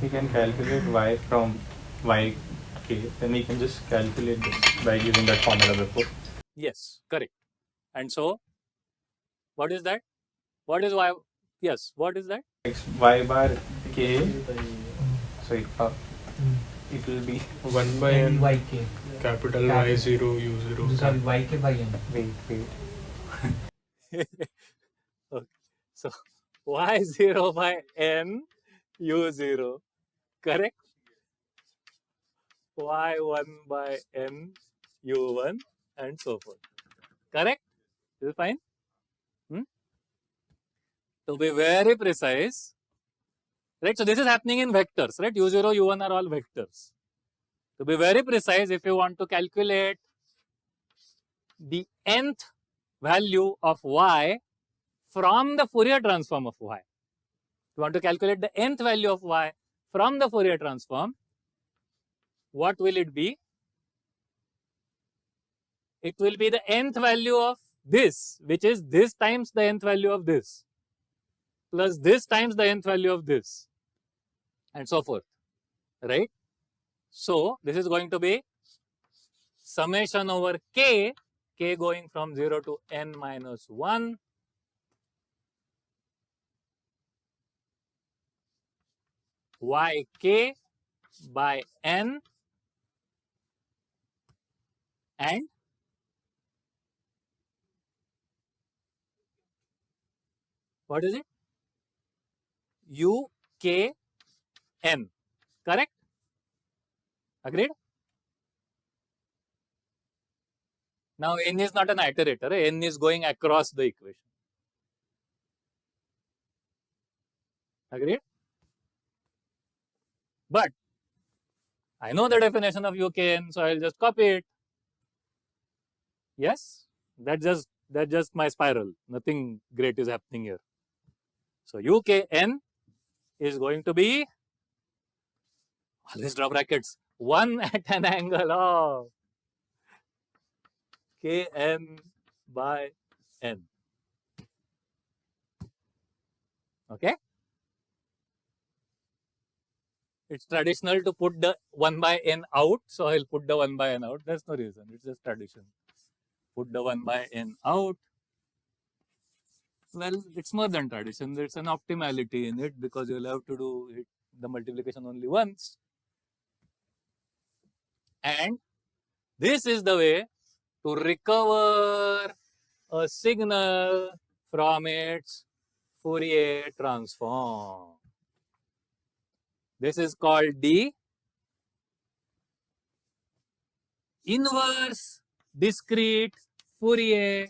we can calculate y from yk, then we can just calculate this by using that formula before. Yes, correct. And so, what is that? What is y? Yes, what is that? Y bar k, sorry, it will be 1 by n. yk. Capital Y0 U0. Sorry, yk by n. wait. Okay. So y0 by n u0 Correct? Y1 by n u1 and so forth. Correct? Is it fine? To be very precise, right? So this is happening in vectors, right? u0, u1 are all vectors. To be very precise, if you want to calculate the nth value of y from the Fourier transform of y, you want to calculate the nth value of y from the Fourier transform, what will it be? It will be the nth value of this, which is this times the nth value of this, plus this times the nth value of this, and so forth, right? So this is going to be summation over k going from 0 to n minus 1 yk by n and what is it? ukn. Correct? Agreed? Now n is not an iterator, n is going across the equation. Agreed? But I know the definition of ukn, so I'll just copy it. Yes? That's just my spiral. Nothing great is happening here. So ukn is going to be, always draw brackets, 1 at an angle of kn by n. Okay? It's traditional to put the 1 by n out, so I'll put the 1 by n out. There's no reason, it's just tradition. Put the 1 by n out. Well, it's more than tradition, there's an optimality in it because you'll have to do it, the multiplication only once. And this is the way to recover a signal from its Fourier transform. This is called the inverse discrete Fourier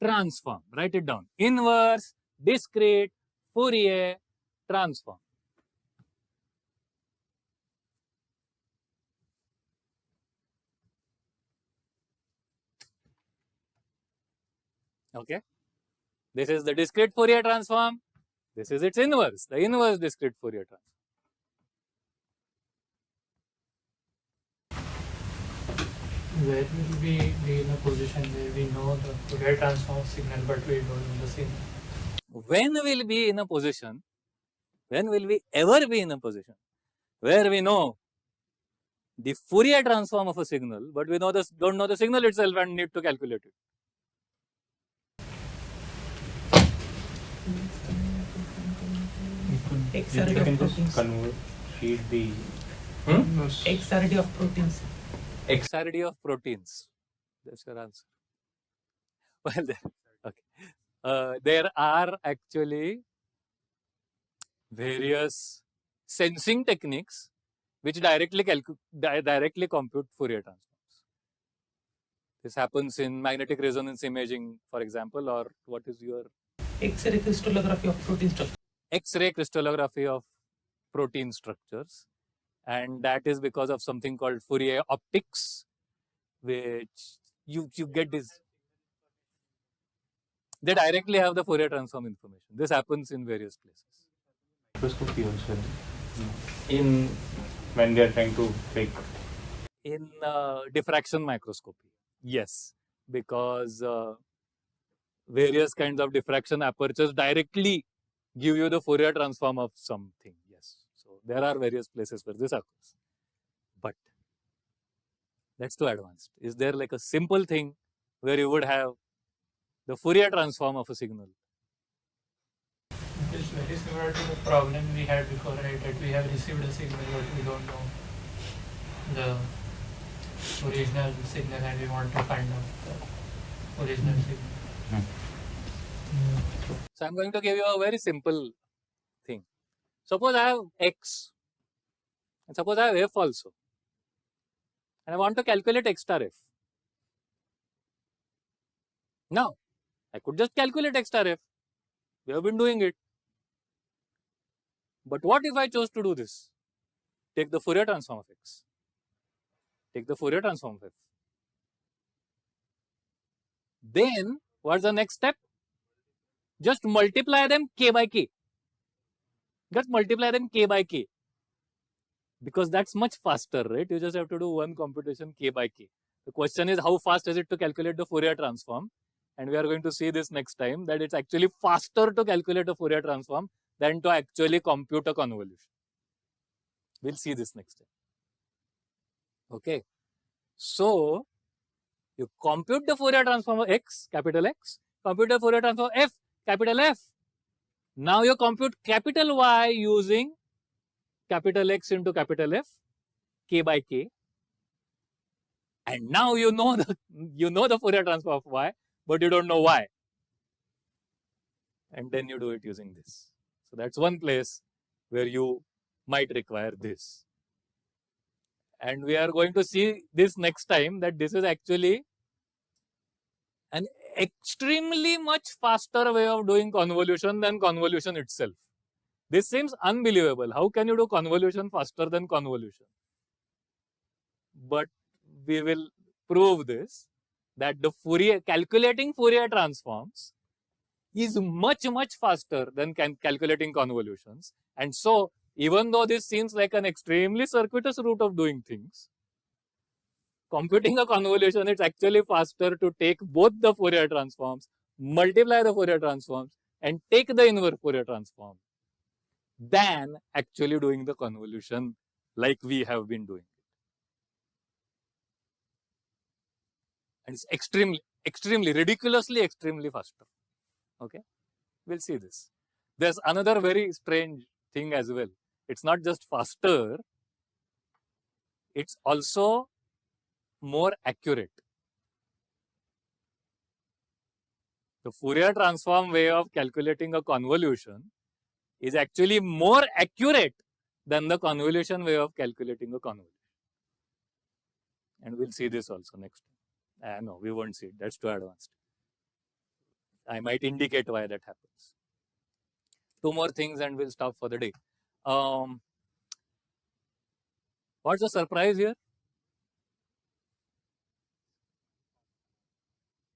transform. Write it down. Inverse discrete Fourier transform. Okay. This is the discrete Fourier transform. This is its inverse, the inverse discrete Fourier transform. Where will we be in a position where we know the Fourier transform signal but we don't know the signal? When will be in a position, when will we ever be in a position where we know the Fourier transform of a signal, but we know don't know the signal itself and need to calculate it? You can just convert, feed the XRD of proteins. XRD of proteins. That's your answer. Well, okay. There are actually various sensing techniques which directly compute Fourier transforms. This happens in magnetic resonance imaging, for example, or what is your X-ray crystallography of protein structure. X-ray crystallography of protein structures, and that is because of something called Fourier optics, which you get this. They directly have the Fourier transform information. This happens in various places. microscopy also. In when they are trying to take. In diffraction microscopy, yes, because various kinds of diffraction apertures directly give you the Fourier transform of something. Yes, so there are various places where this occurs, but that's too advanced. Is there like a simple thing where you would have the Fourier transform of a signal? It is very similar to the problem we had before, right? That we have received a signal but we don't know the original signal and we want to find out the original signal. So I'm going to give you a very simple thing. Suppose I have X And suppose I have f also. And I want to calculate x star f. Now, I could just calculate x star f. We have been doing it. But what if I chose to do this? Take the Fourier transform of x. Take the Fourier transform of f. Then, what's the next step? Just multiply them k by k. Just multiply them k by k. Because that's much faster, right? You just have to do one computation k by k. The question is, how fast is it to calculate the Fourier transform? And we are going to see this next time, that it's actually faster to calculate a Fourier transform than to actually compute a convolution. We'll see this next time. Okay. So, you compute the Fourier transform of x, capital X, compute the Fourier transform of f, capital F. Now you compute capital Y using capital X into capital F, k by k. And now you know the Fourier transform of Y, but you don't know why. And then you do it using this. So that's one place where you might require this. And we are going to see this next time, that this is actually an extremely much faster way of doing convolution than convolution itself. This seems unbelievable. How can you do convolution faster than convolution? But we will prove this, that the calculating Fourier transforms is much faster than calculating convolutions. And so, even though this seems like an extremely circuitous route of doing things, computing a convolution, it's actually faster to take both the Fourier transforms, multiply the Fourier transforms, and take the inverse Fourier transform than actually doing the convolution like we have been doing. And it's extremely, ridiculously extremely faster. Okay, we'll see this. There's another very strange thing as well. It's not just faster, it's also more accurate. The Fourier transform way of calculating a convolution is actually more accurate than the convolution way of calculating a convolution. And we'll see this also next time. No, we won't see it. That's too advanced. I might indicate why that happens. Two more things and we'll stop for the day. What's the surprise here?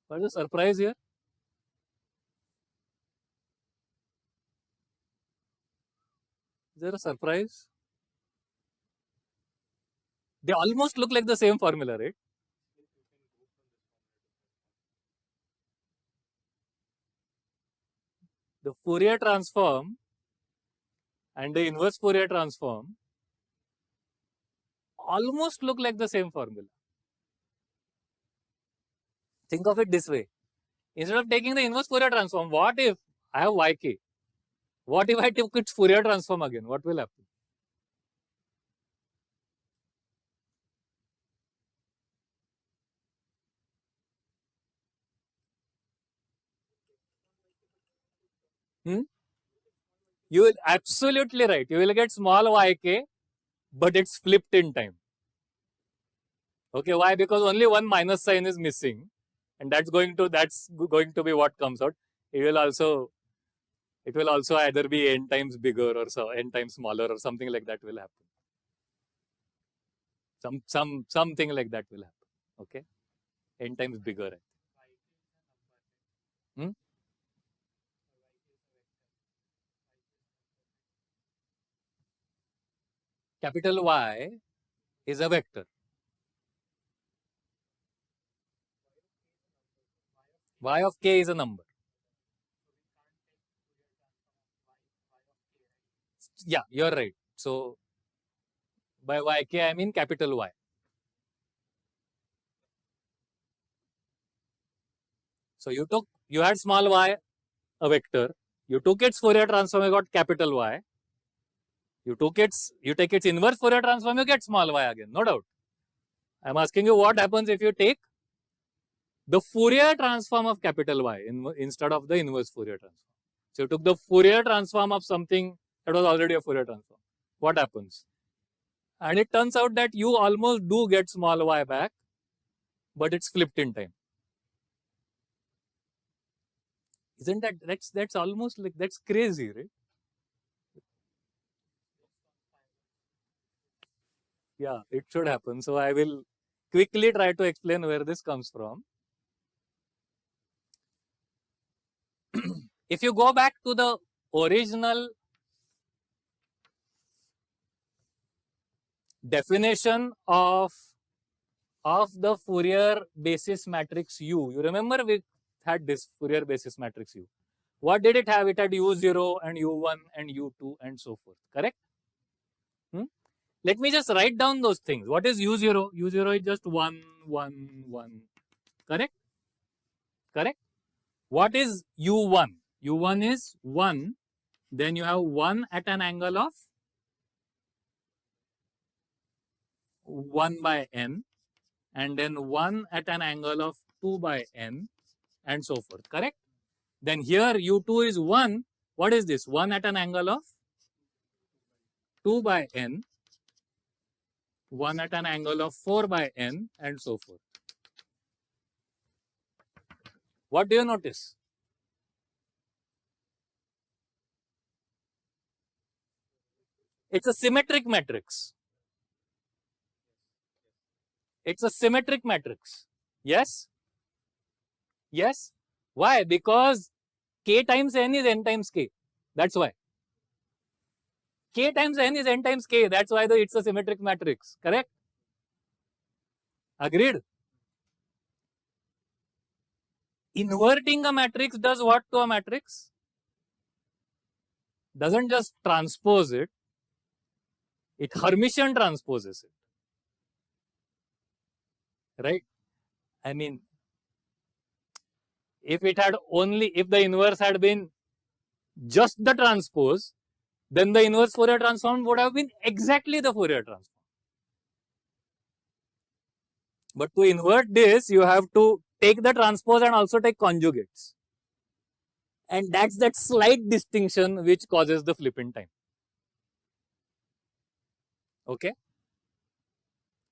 What's the surprise here? Is there a surprise? They almost look like the same formula, right? The Fourier transform and the inverse Fourier transform almost look like the same formula. Think of it this way. Instead of taking the inverse Fourier transform, what if I have yk? What if I took its Fourier transform again? What will happen? You will absolutely right. You will get small yk, but it's flipped in time. Okay, why? Because only one minus sign is missing, and that's going to be what comes out. It will also either be n times bigger or n times smaller or something like that will happen. Something like that will happen. Okay, n times bigger. Capital Y is a vector. Y of k is a number. Yeah, you're right. So, by yk I mean capital Y. So, you had small y, a vector. You took its Fourier transform, you got capital Y. You take its inverse Fourier transform, you get small y again, no doubt. I'm asking you what happens if you take the Fourier transform of capital Y instead of the inverse Fourier transform. So you took the Fourier transform of something that was already a Fourier transform. What happens? And it turns out that you almost do get small y back, but it's flipped in time. Isn't that's almost like, that's crazy, right? Yeah, it should happen. So I will quickly try to explain where this comes from. If you go back to the original definition of the Fourier basis matrix U, you remember we had this Fourier basis matrix U. What did it have? It had U0 and U1 and U2 and so forth, correct? Let me just write down those things. What is U0? U0 is just 1, 1, 1, correct? Correct? What is U1? U1 is 1, then you have 1 at an angle of 1 by n, and then 1 at an angle of 2 by n, and so forth, correct? Then here U2 is 1. What is this? 1 at an angle of 2 by n, 1 at an angle of 4 by n, and so forth. What do you notice? It's a symmetric matrix. It's a symmetric matrix. Yes? Yes? Why? Because k times n is n times k. That's why. K times n is n times k. That's why it's a symmetric matrix. Correct? Agreed? Inverting a matrix does what to a matrix? Doesn't just transpose it. It Hermitian transposes it. Right? I mean, if the inverse had been just the transpose, then the inverse Fourier transform would have been exactly the Fourier transform. But to invert this, you have to take the transpose and also take conjugates. And that's that slight distinction which causes the flip in time. Okay?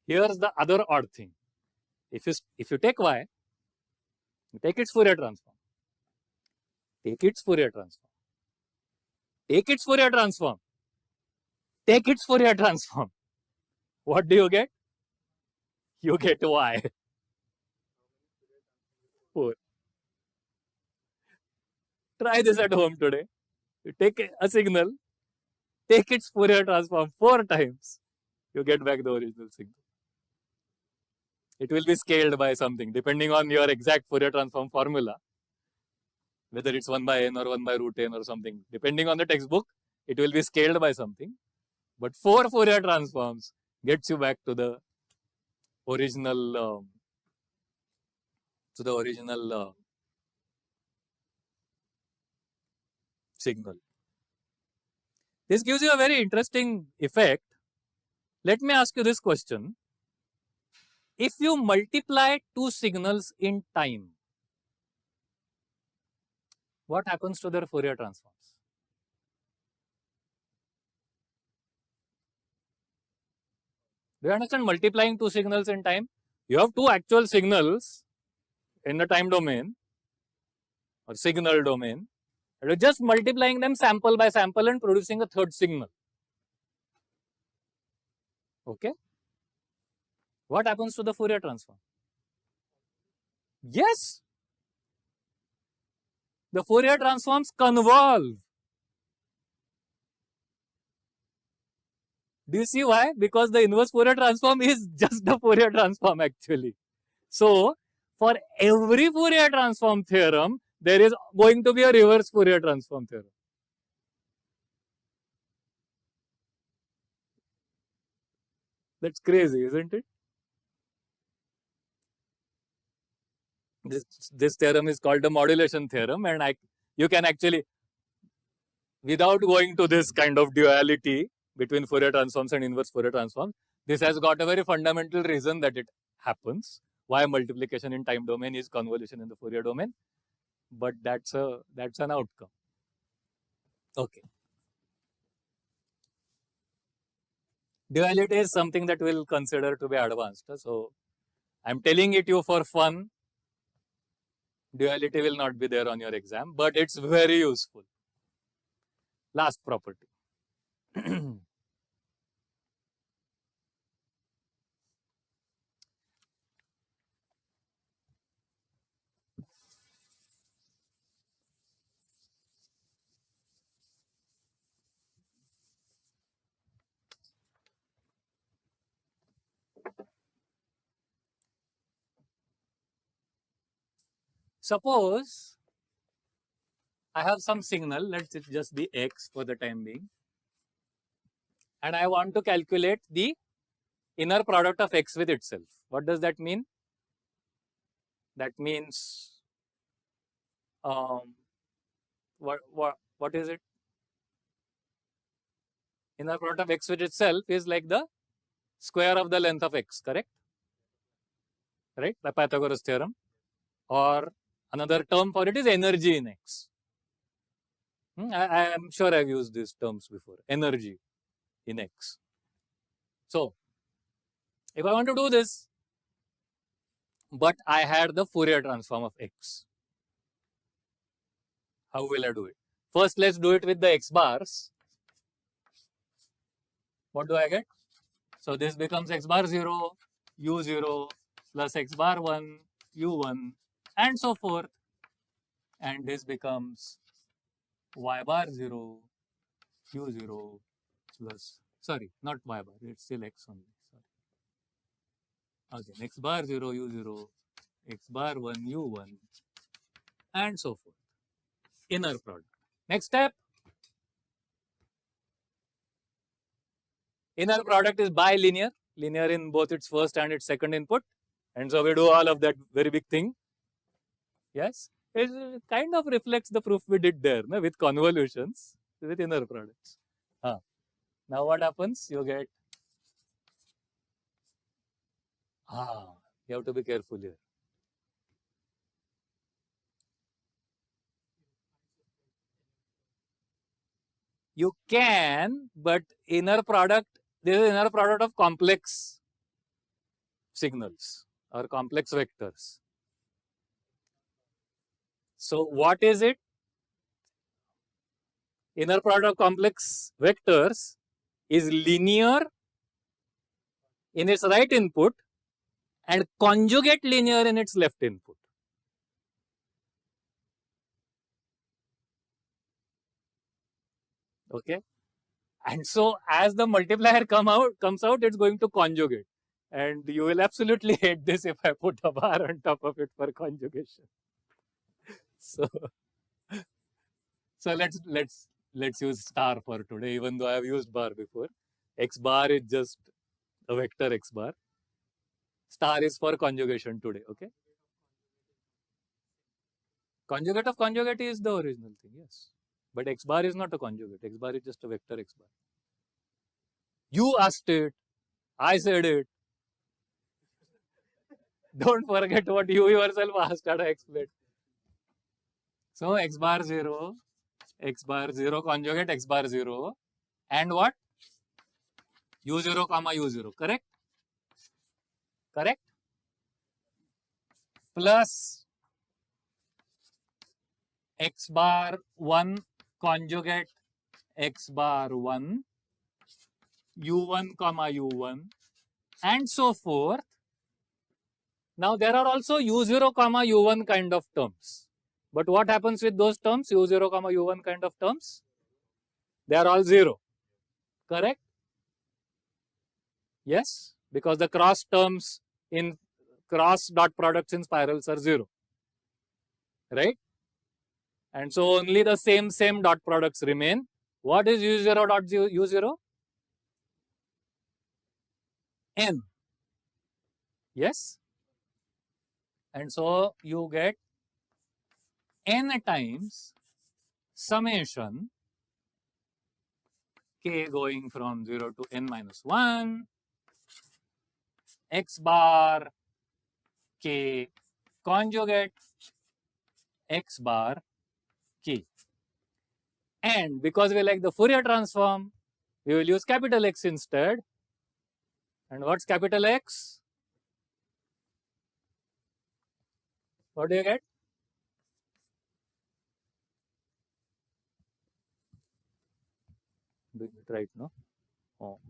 Here's the other odd thing. If you take y, you take its Fourier transform. Take its Fourier transform. Take its Fourier transform. Take its Fourier transform. What do you get? You get y. 4. Try this at home today. You take a signal, take its Fourier transform 4 times, you get back the original signal. It will be scaled by something depending on your exact Fourier transform formula, whether it's 1 by n or 1 by root n or something. Depending on the textbook, it will be scaled by something. But 4 Fourier transforms gets you back to the original signal. This gives you a very interesting effect. Let me ask you this question. If you multiply 2 signals in time, what happens to their Fourier transforms? Do you understand multiplying 2 signals in time? You have 2 actual signals in the time domain or signal domain. You're just multiplying them sample by sample and producing a third signal. Okay? What happens to the Fourier transform? Yes. The Fourier transforms convolve. Do you see why? Because the inverse Fourier transform is just the Fourier transform actually. So, for every Fourier transform theorem, there is going to be a reverse Fourier transform theorem. That's crazy, isn't it? This theorem is called the modulation theorem, and you can actually, without going to this kind of duality between Fourier transforms and inverse Fourier transforms, this has got a very fundamental reason that it happens. Why multiplication in time domain is convolution in the Fourier domain, but that's an outcome. Okay. Duality is something that we'll consider to be advanced. So I'm telling it you for fun. Duality will not be there on your exam, but it's very useful. Last property. Suppose I have some signal, let it just be x for the time being, and I want to calculate the inner product of x with itself. What does that mean? That means what is it? Inner product of x with itself is like the square of the length of x, correct? Right, by Pythagoras theorem. Or another term for it is energy in x. I am sure I've used these terms before, energy in x. So, if I want to do this, but I had the Fourier transform of x, how will I do it? First, let's do it with the x bars. What do I get? So, this becomes x bar 0, u0 plus x bar 1, u1 and so forth. And this becomes y bar 0, u0 plus, sorry, not y bar, it's still x only. Sorry. Okay, x bar 0, u0, x bar 1, u1 and so forth. Inner product. Next step. Inner product is bilinear, linear in both its first and its second input. And so we do all of that very big thing. Yes, it kind of reflects the proof we did there, no? With convolutions, with inner products. Now what happens? You get, you have to be careful here. You can, but inner product, this is inner product of complex signals or complex vectors. So what is it? Inner product of complex vectors is linear in its right input and conjugate linear in its left input. Okay, and so as the multiplier comes out, it's going to conjugate, and you will absolutely hate this if I put a bar on top of it for conjugation. So let's use star for today, even though I have used bar before. X bar is just a vector x bar. Star is for conjugation today. Okay. Conjugate of conjugate is the original thing, yes. But x bar is not a conjugate. X bar is just a vector x bar. You asked it. I said it. Don't forget what you yourself asked and I explained. So x bar 0 conjugate x bar 0 and what? u0 comma u0, correct? Correct? Plus x bar 1 conjugate x bar 1, u1 comma u1 and so forth. Now there are also u0 comma u1 kind of terms. But what happens with those terms, u0 comma u1 kind of terms? They are all 0, correct? Yes, because the cross terms in cross dot products in spirals are 0, right? And so only the same dot products remain. What is u0 dot u0? N. Yes. And so you get n times summation k going from 0 to n minus 1 x bar k conjugate x bar k. And because we like the Fourier transform, we will use capital X instead. And what's capital X? What do you get? Doing it right, no? Oh.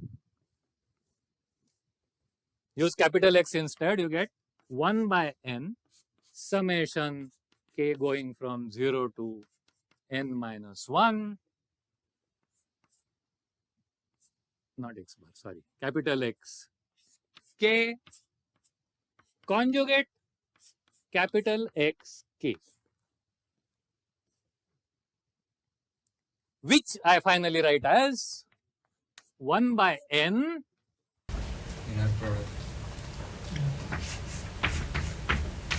Use capital X instead, you get 1 by n summation k going from 0 to n minus 1, not x bar, sorry, capital X k conjugate capital X k, which I finally write as 1 by n Inner product.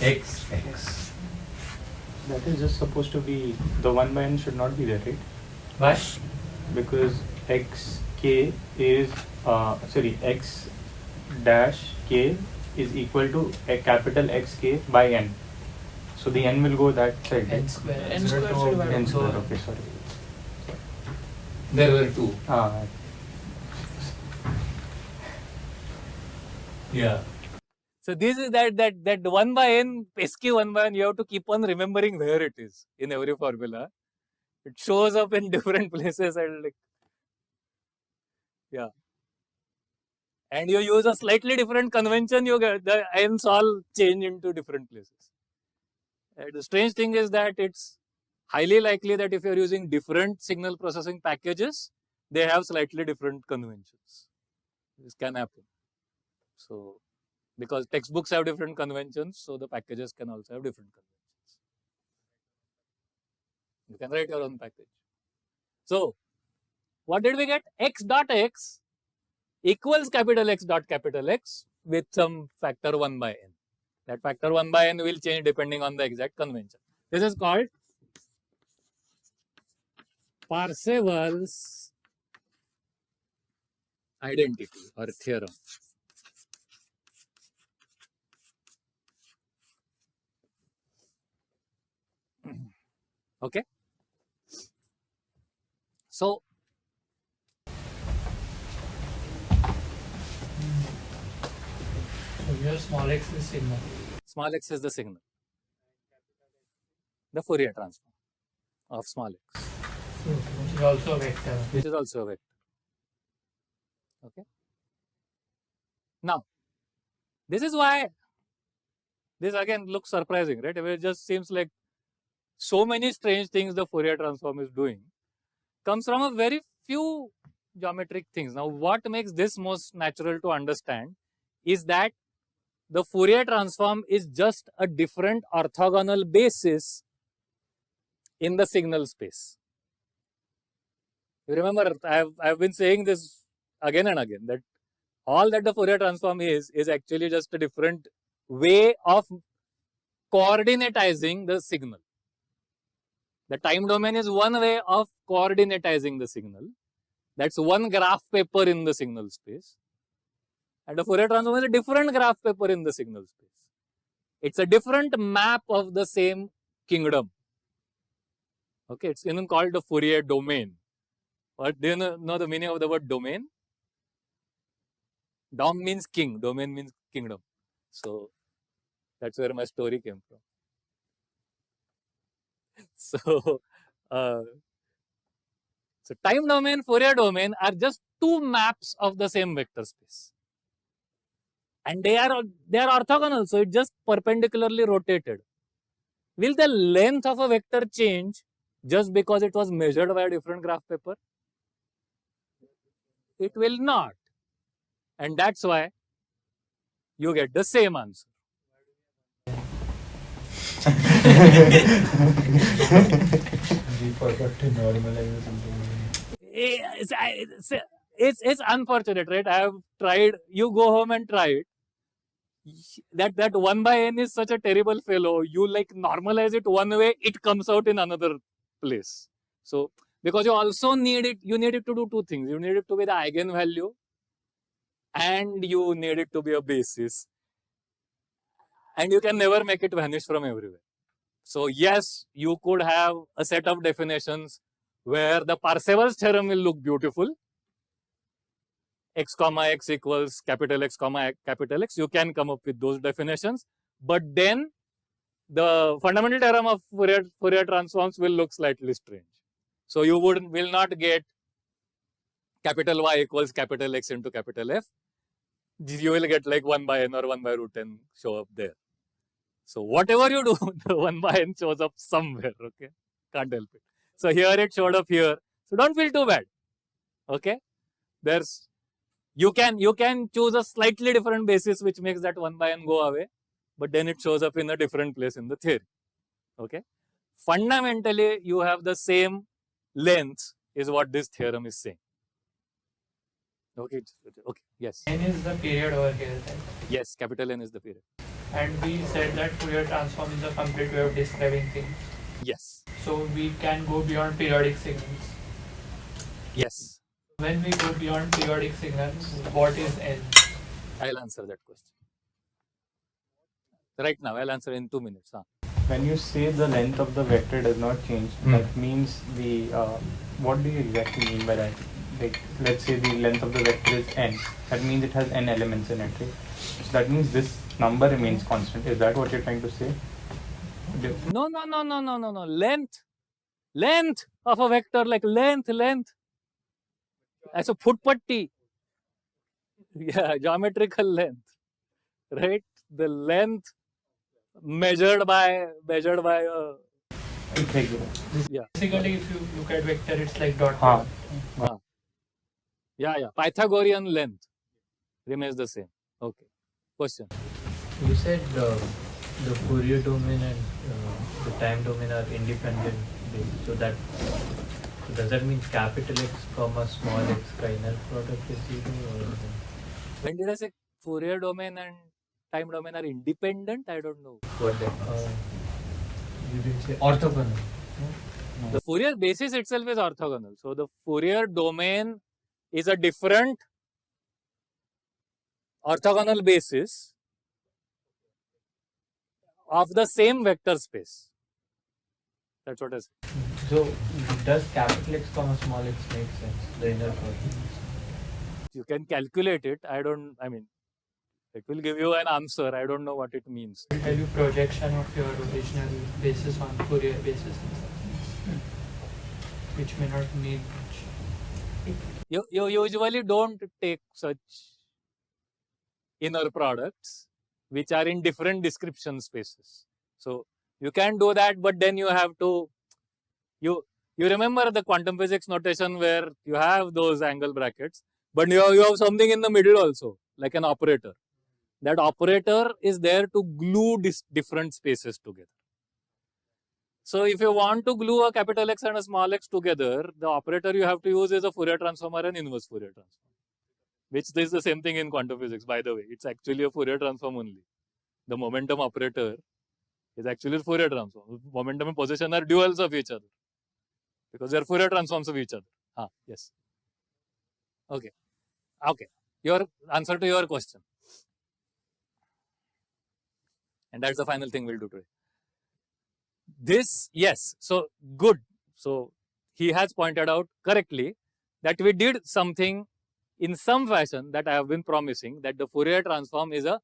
X. That is just supposed to be, the 1 by n should not be there, right? Why? Because xk is, x dash k is equal to a capital Xk by n. So the n will go that side. N square. N square should divide N by square, two. okay, sorry. There were two. Yeah. So this is that 1 by n, pesky 1 by n, you have to keep on remembering where it is in every formula. It shows up in different places and like, yeah. And you use a slightly different convention, you get the n's all change into different places. And the strange thing is that it's highly likely that if you're using different signal processing packages, they have slightly different conventions. This can happen. So, because textbooks have different conventions, so the packages can also have different conventions. You can write your own package. So, what did we get? X dot x equals capital X dot capital X with some factor 1 by n. That factor 1 by n will change depending on the exact convention. This is called Parseval's identity or theorem. Okay. So, So here small x is signal. small x is the signal. The Fourier transform of small x, Which is also a vector. which is also a vector. Okay. Now, this is why this again looks surprising, right? It just seems like so many strange things the Fourier transform is doing comes from a very few geometric things. Now, what makes this most natural to understand is that the Fourier transform is just a different orthogonal basis in the signal space. You remember, I've been saying this again and again, that all that the Fourier transform is actually just a different way of coordinatizing the signal. The time domain is one way of coordinatizing the signal. That's one graph paper in the signal space. And the Fourier transform is a different graph paper in the signal space. It's a different map of the same kingdom. Okay, it's even called the Fourier domain. What do you know the meaning of the word domain? Dom means king, domain means kingdom. So that's where my story came from. So, so time domain, Fourier domain are just two maps of the same vector space. And they are orthogonal, so it just perpendicularly rotated. Will the length of a vector change just because it was measured by a different graph paper? It will not. And that's why you get the same answer. We forgot to normalize or something. It's unfortunate, right? I have tried, you go home and try it. That 1 by n is such a terrible fellow. You like normalize it one way, it comes out in another place. So, because you also need it, you need it to do two things. You need it to be the eigenvalue and you need it to be a basis. And you can never make it vanish from everywhere. So, yes, you could have a set of definitions where the Parseval's theorem will look beautiful. x comma x equals capital X comma capital X, you can come up with those definitions. But then the fundamental theorem of Fourier transforms will look slightly strange. So you will not get capital Y equals capital X into capital F. You will get like 1 by n or 1 by root n show up there. So whatever you do, the 1 by n shows up somewhere, okay? Can't help it. So here it showed up here. So don't feel too bad, okay? You can choose a slightly different basis which makes that 1 by n go away, but then it shows up in a different place in the theory, okay? Fundamentally, you have the same length is what this theorem is saying. Okay, yes. N is the period over here, right? Yes, capital N is the period. And we said that Fourier transform is a complete way of describing things. Yes. So we can go beyond periodic signals. Yes. When we go beyond periodic signals, what is N? I'll answer that question. Right now, I'll answer in 2 minutes. When you say the length of the vector does not change, that means the what do you exactly mean by that? Like, let's say the length of the vector is n. That means it has n elements in it, right? So that means this number remains constant. Is that what you're trying to say? No. Length of a vector, like length. As a footpatti. Yeah, geometrical length, right? The length measured by yeah. Basically, if you look at vector, it's like dot Ah. product. Yeah. Pythagorean length remains the same. Okay. Question. You said the Fourier domain and the time domain are independent. So does that mean capital X comma small x final product is 0? Or When did I say Fourier domain and time domain are independent? I don't know. what that? You didn't say orthogonal. The Fourier basis itself is orthogonal. So the Fourier domain is a different orthogonal basis of the same vector space. That's what I said. So does capital X comma small x make sense? The inner product. You can calculate it. I mean, it will give you an answer. I don't know what it means. It will tell you projection of your original basis on Fourier basis and such, which may not need much. You usually don't take such inner products which are in different description spaces. So you can do that, but then you have to, you remember the quantum physics notation where you have those angle brackets, but you have something in the middle also, like an operator. That operator is there to glue different spaces together. So if you want to glue a capital X and a small x together, the operator you have to use is a Fourier transform or an inverse Fourier transform, which is the same thing in quantum physics, by the way. It's actually a Fourier transform only. The momentum operator is actually a Fourier transform. Momentum and position are duals of each other because they are Fourier transforms of each other. Yes. Okay. Your answer to your question. And that's the final thing we'll do today. This, yes, so good. So he has pointed out correctly that we did something in some fashion that I have been promising, that the Fourier transform is a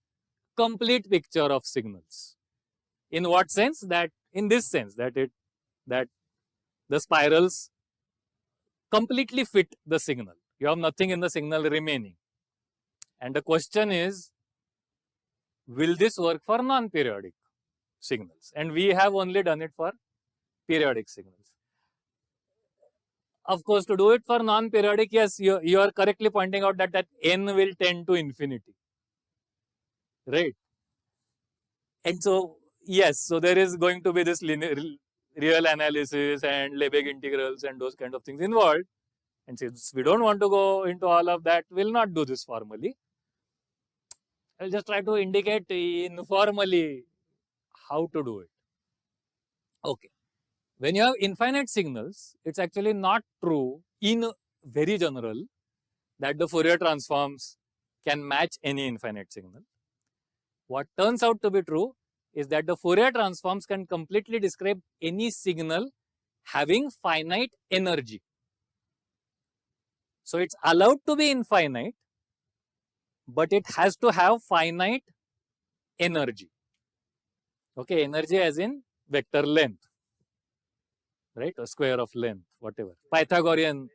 complete picture of signals. In what sense? That in this sense, that the spirals completely fit the signal. You have nothing in the signal remaining. And the question is, will this work for non-periodic signals? And we have only done it for periodic signals. Of course, to do it for non-periodic, yes, you are correctly pointing out that n will tend to infinity, right? And so, yes, so there is going to be this linear, real analysis and Lebesgue integrals and those kind of things involved. And since we don't want to go into all of that, we'll not do this formally. I'll just try to indicate informally how to do it. Okay. When you have infinite signals, it's actually not true in very general that the Fourier transforms can match any infinite signal. What turns out to be true is that the Fourier transforms can completely describe any signal having finite energy. So it's allowed to be infinite, but it has to have finite energy. Okay, energy as in vector length, right? Or square of length, whatever. Pythagorean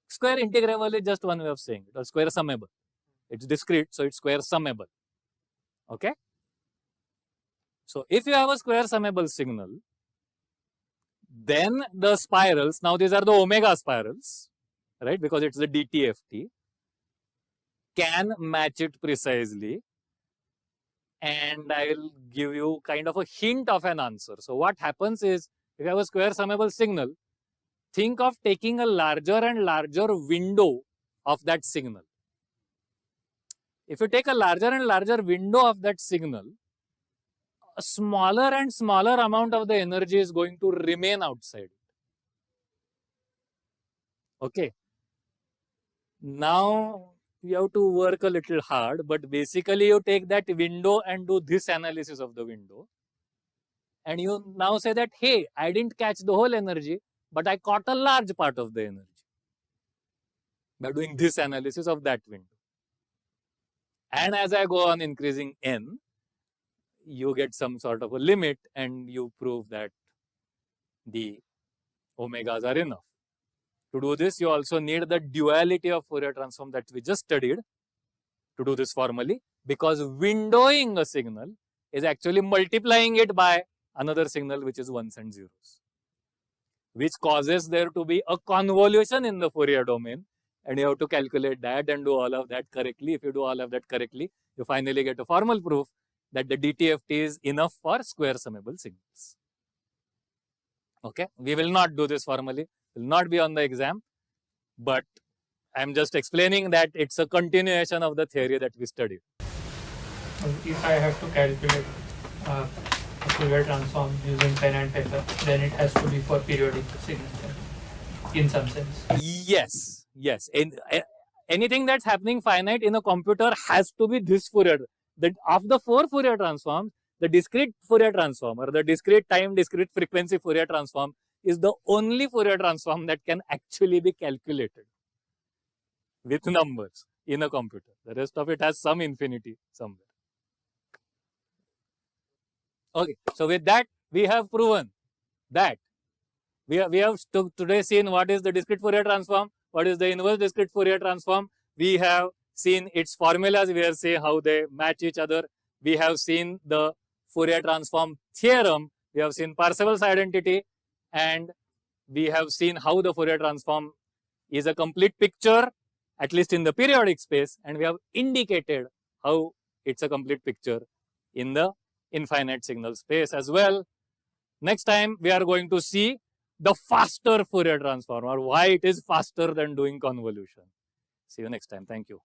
square integrable is just one way of saying it, or square summable. It's discrete, so it's square summable. Okay. So if you have a square summable signal, then the spirals, now these are the omega spirals, right? Because it's the DTFT, can match it precisely. And I will give you kind of a hint of an answer. So what happens is, if you have a square summable signal, think of taking a larger and larger window of that signal. If you take a larger and larger window of that signal, a smaller and smaller amount of the energy is going to remain outside. Okay. Now you have to work a little hard, but basically you take that window and do this analysis of the window. And you now say that, hey, I didn't catch the whole energy, but I caught a large part of the energy by doing this analysis of that window. And as I go on increasing n, you get some sort of a limit and you prove that the omegas are enough. To do this, you also need the duality of Fourier transform that we just studied to do this formally, because windowing a signal is actually multiplying it by another signal which is ones and zeros, which causes there to be a convolution in the Fourier domain, and you have to calculate that and do all of that correctly. If you do all of that correctly, you finally get a formal proof that the DTFT is enough for square summable signals. Okay, we will not do this formally, will not be on the exam, but I am just explaining that it's a continuation of the theory that we studied. If I have to calculate a Fourier transform using pen and paper, then it has to be for periodic signals in some sense. Yes, yes. Anything that's happening finite in a computer has to be this Fourier. That of the 4 Fourier transforms, the discrete Fourier transform or the discrete time, discrete frequency Fourier transform is the only Fourier transform that can actually be calculated with numbers in a computer. The rest of it has some infinity somewhere. Okay, so with that, we have proven that we have today seen what is the discrete Fourier transform, what is the inverse discrete Fourier transform. We have seen its formulas, we have seen how they match each other. We have seen the Fourier transform theorem, we have seen Parseval's identity, and we have seen how the Fourier transform is a complete picture, at least in the periodic space, and we have indicated how it's a complete picture in the infinite signal space as well. Next time, we are going to see the faster Fourier transform, or why it is faster than doing convolution. See you next time. Thank you.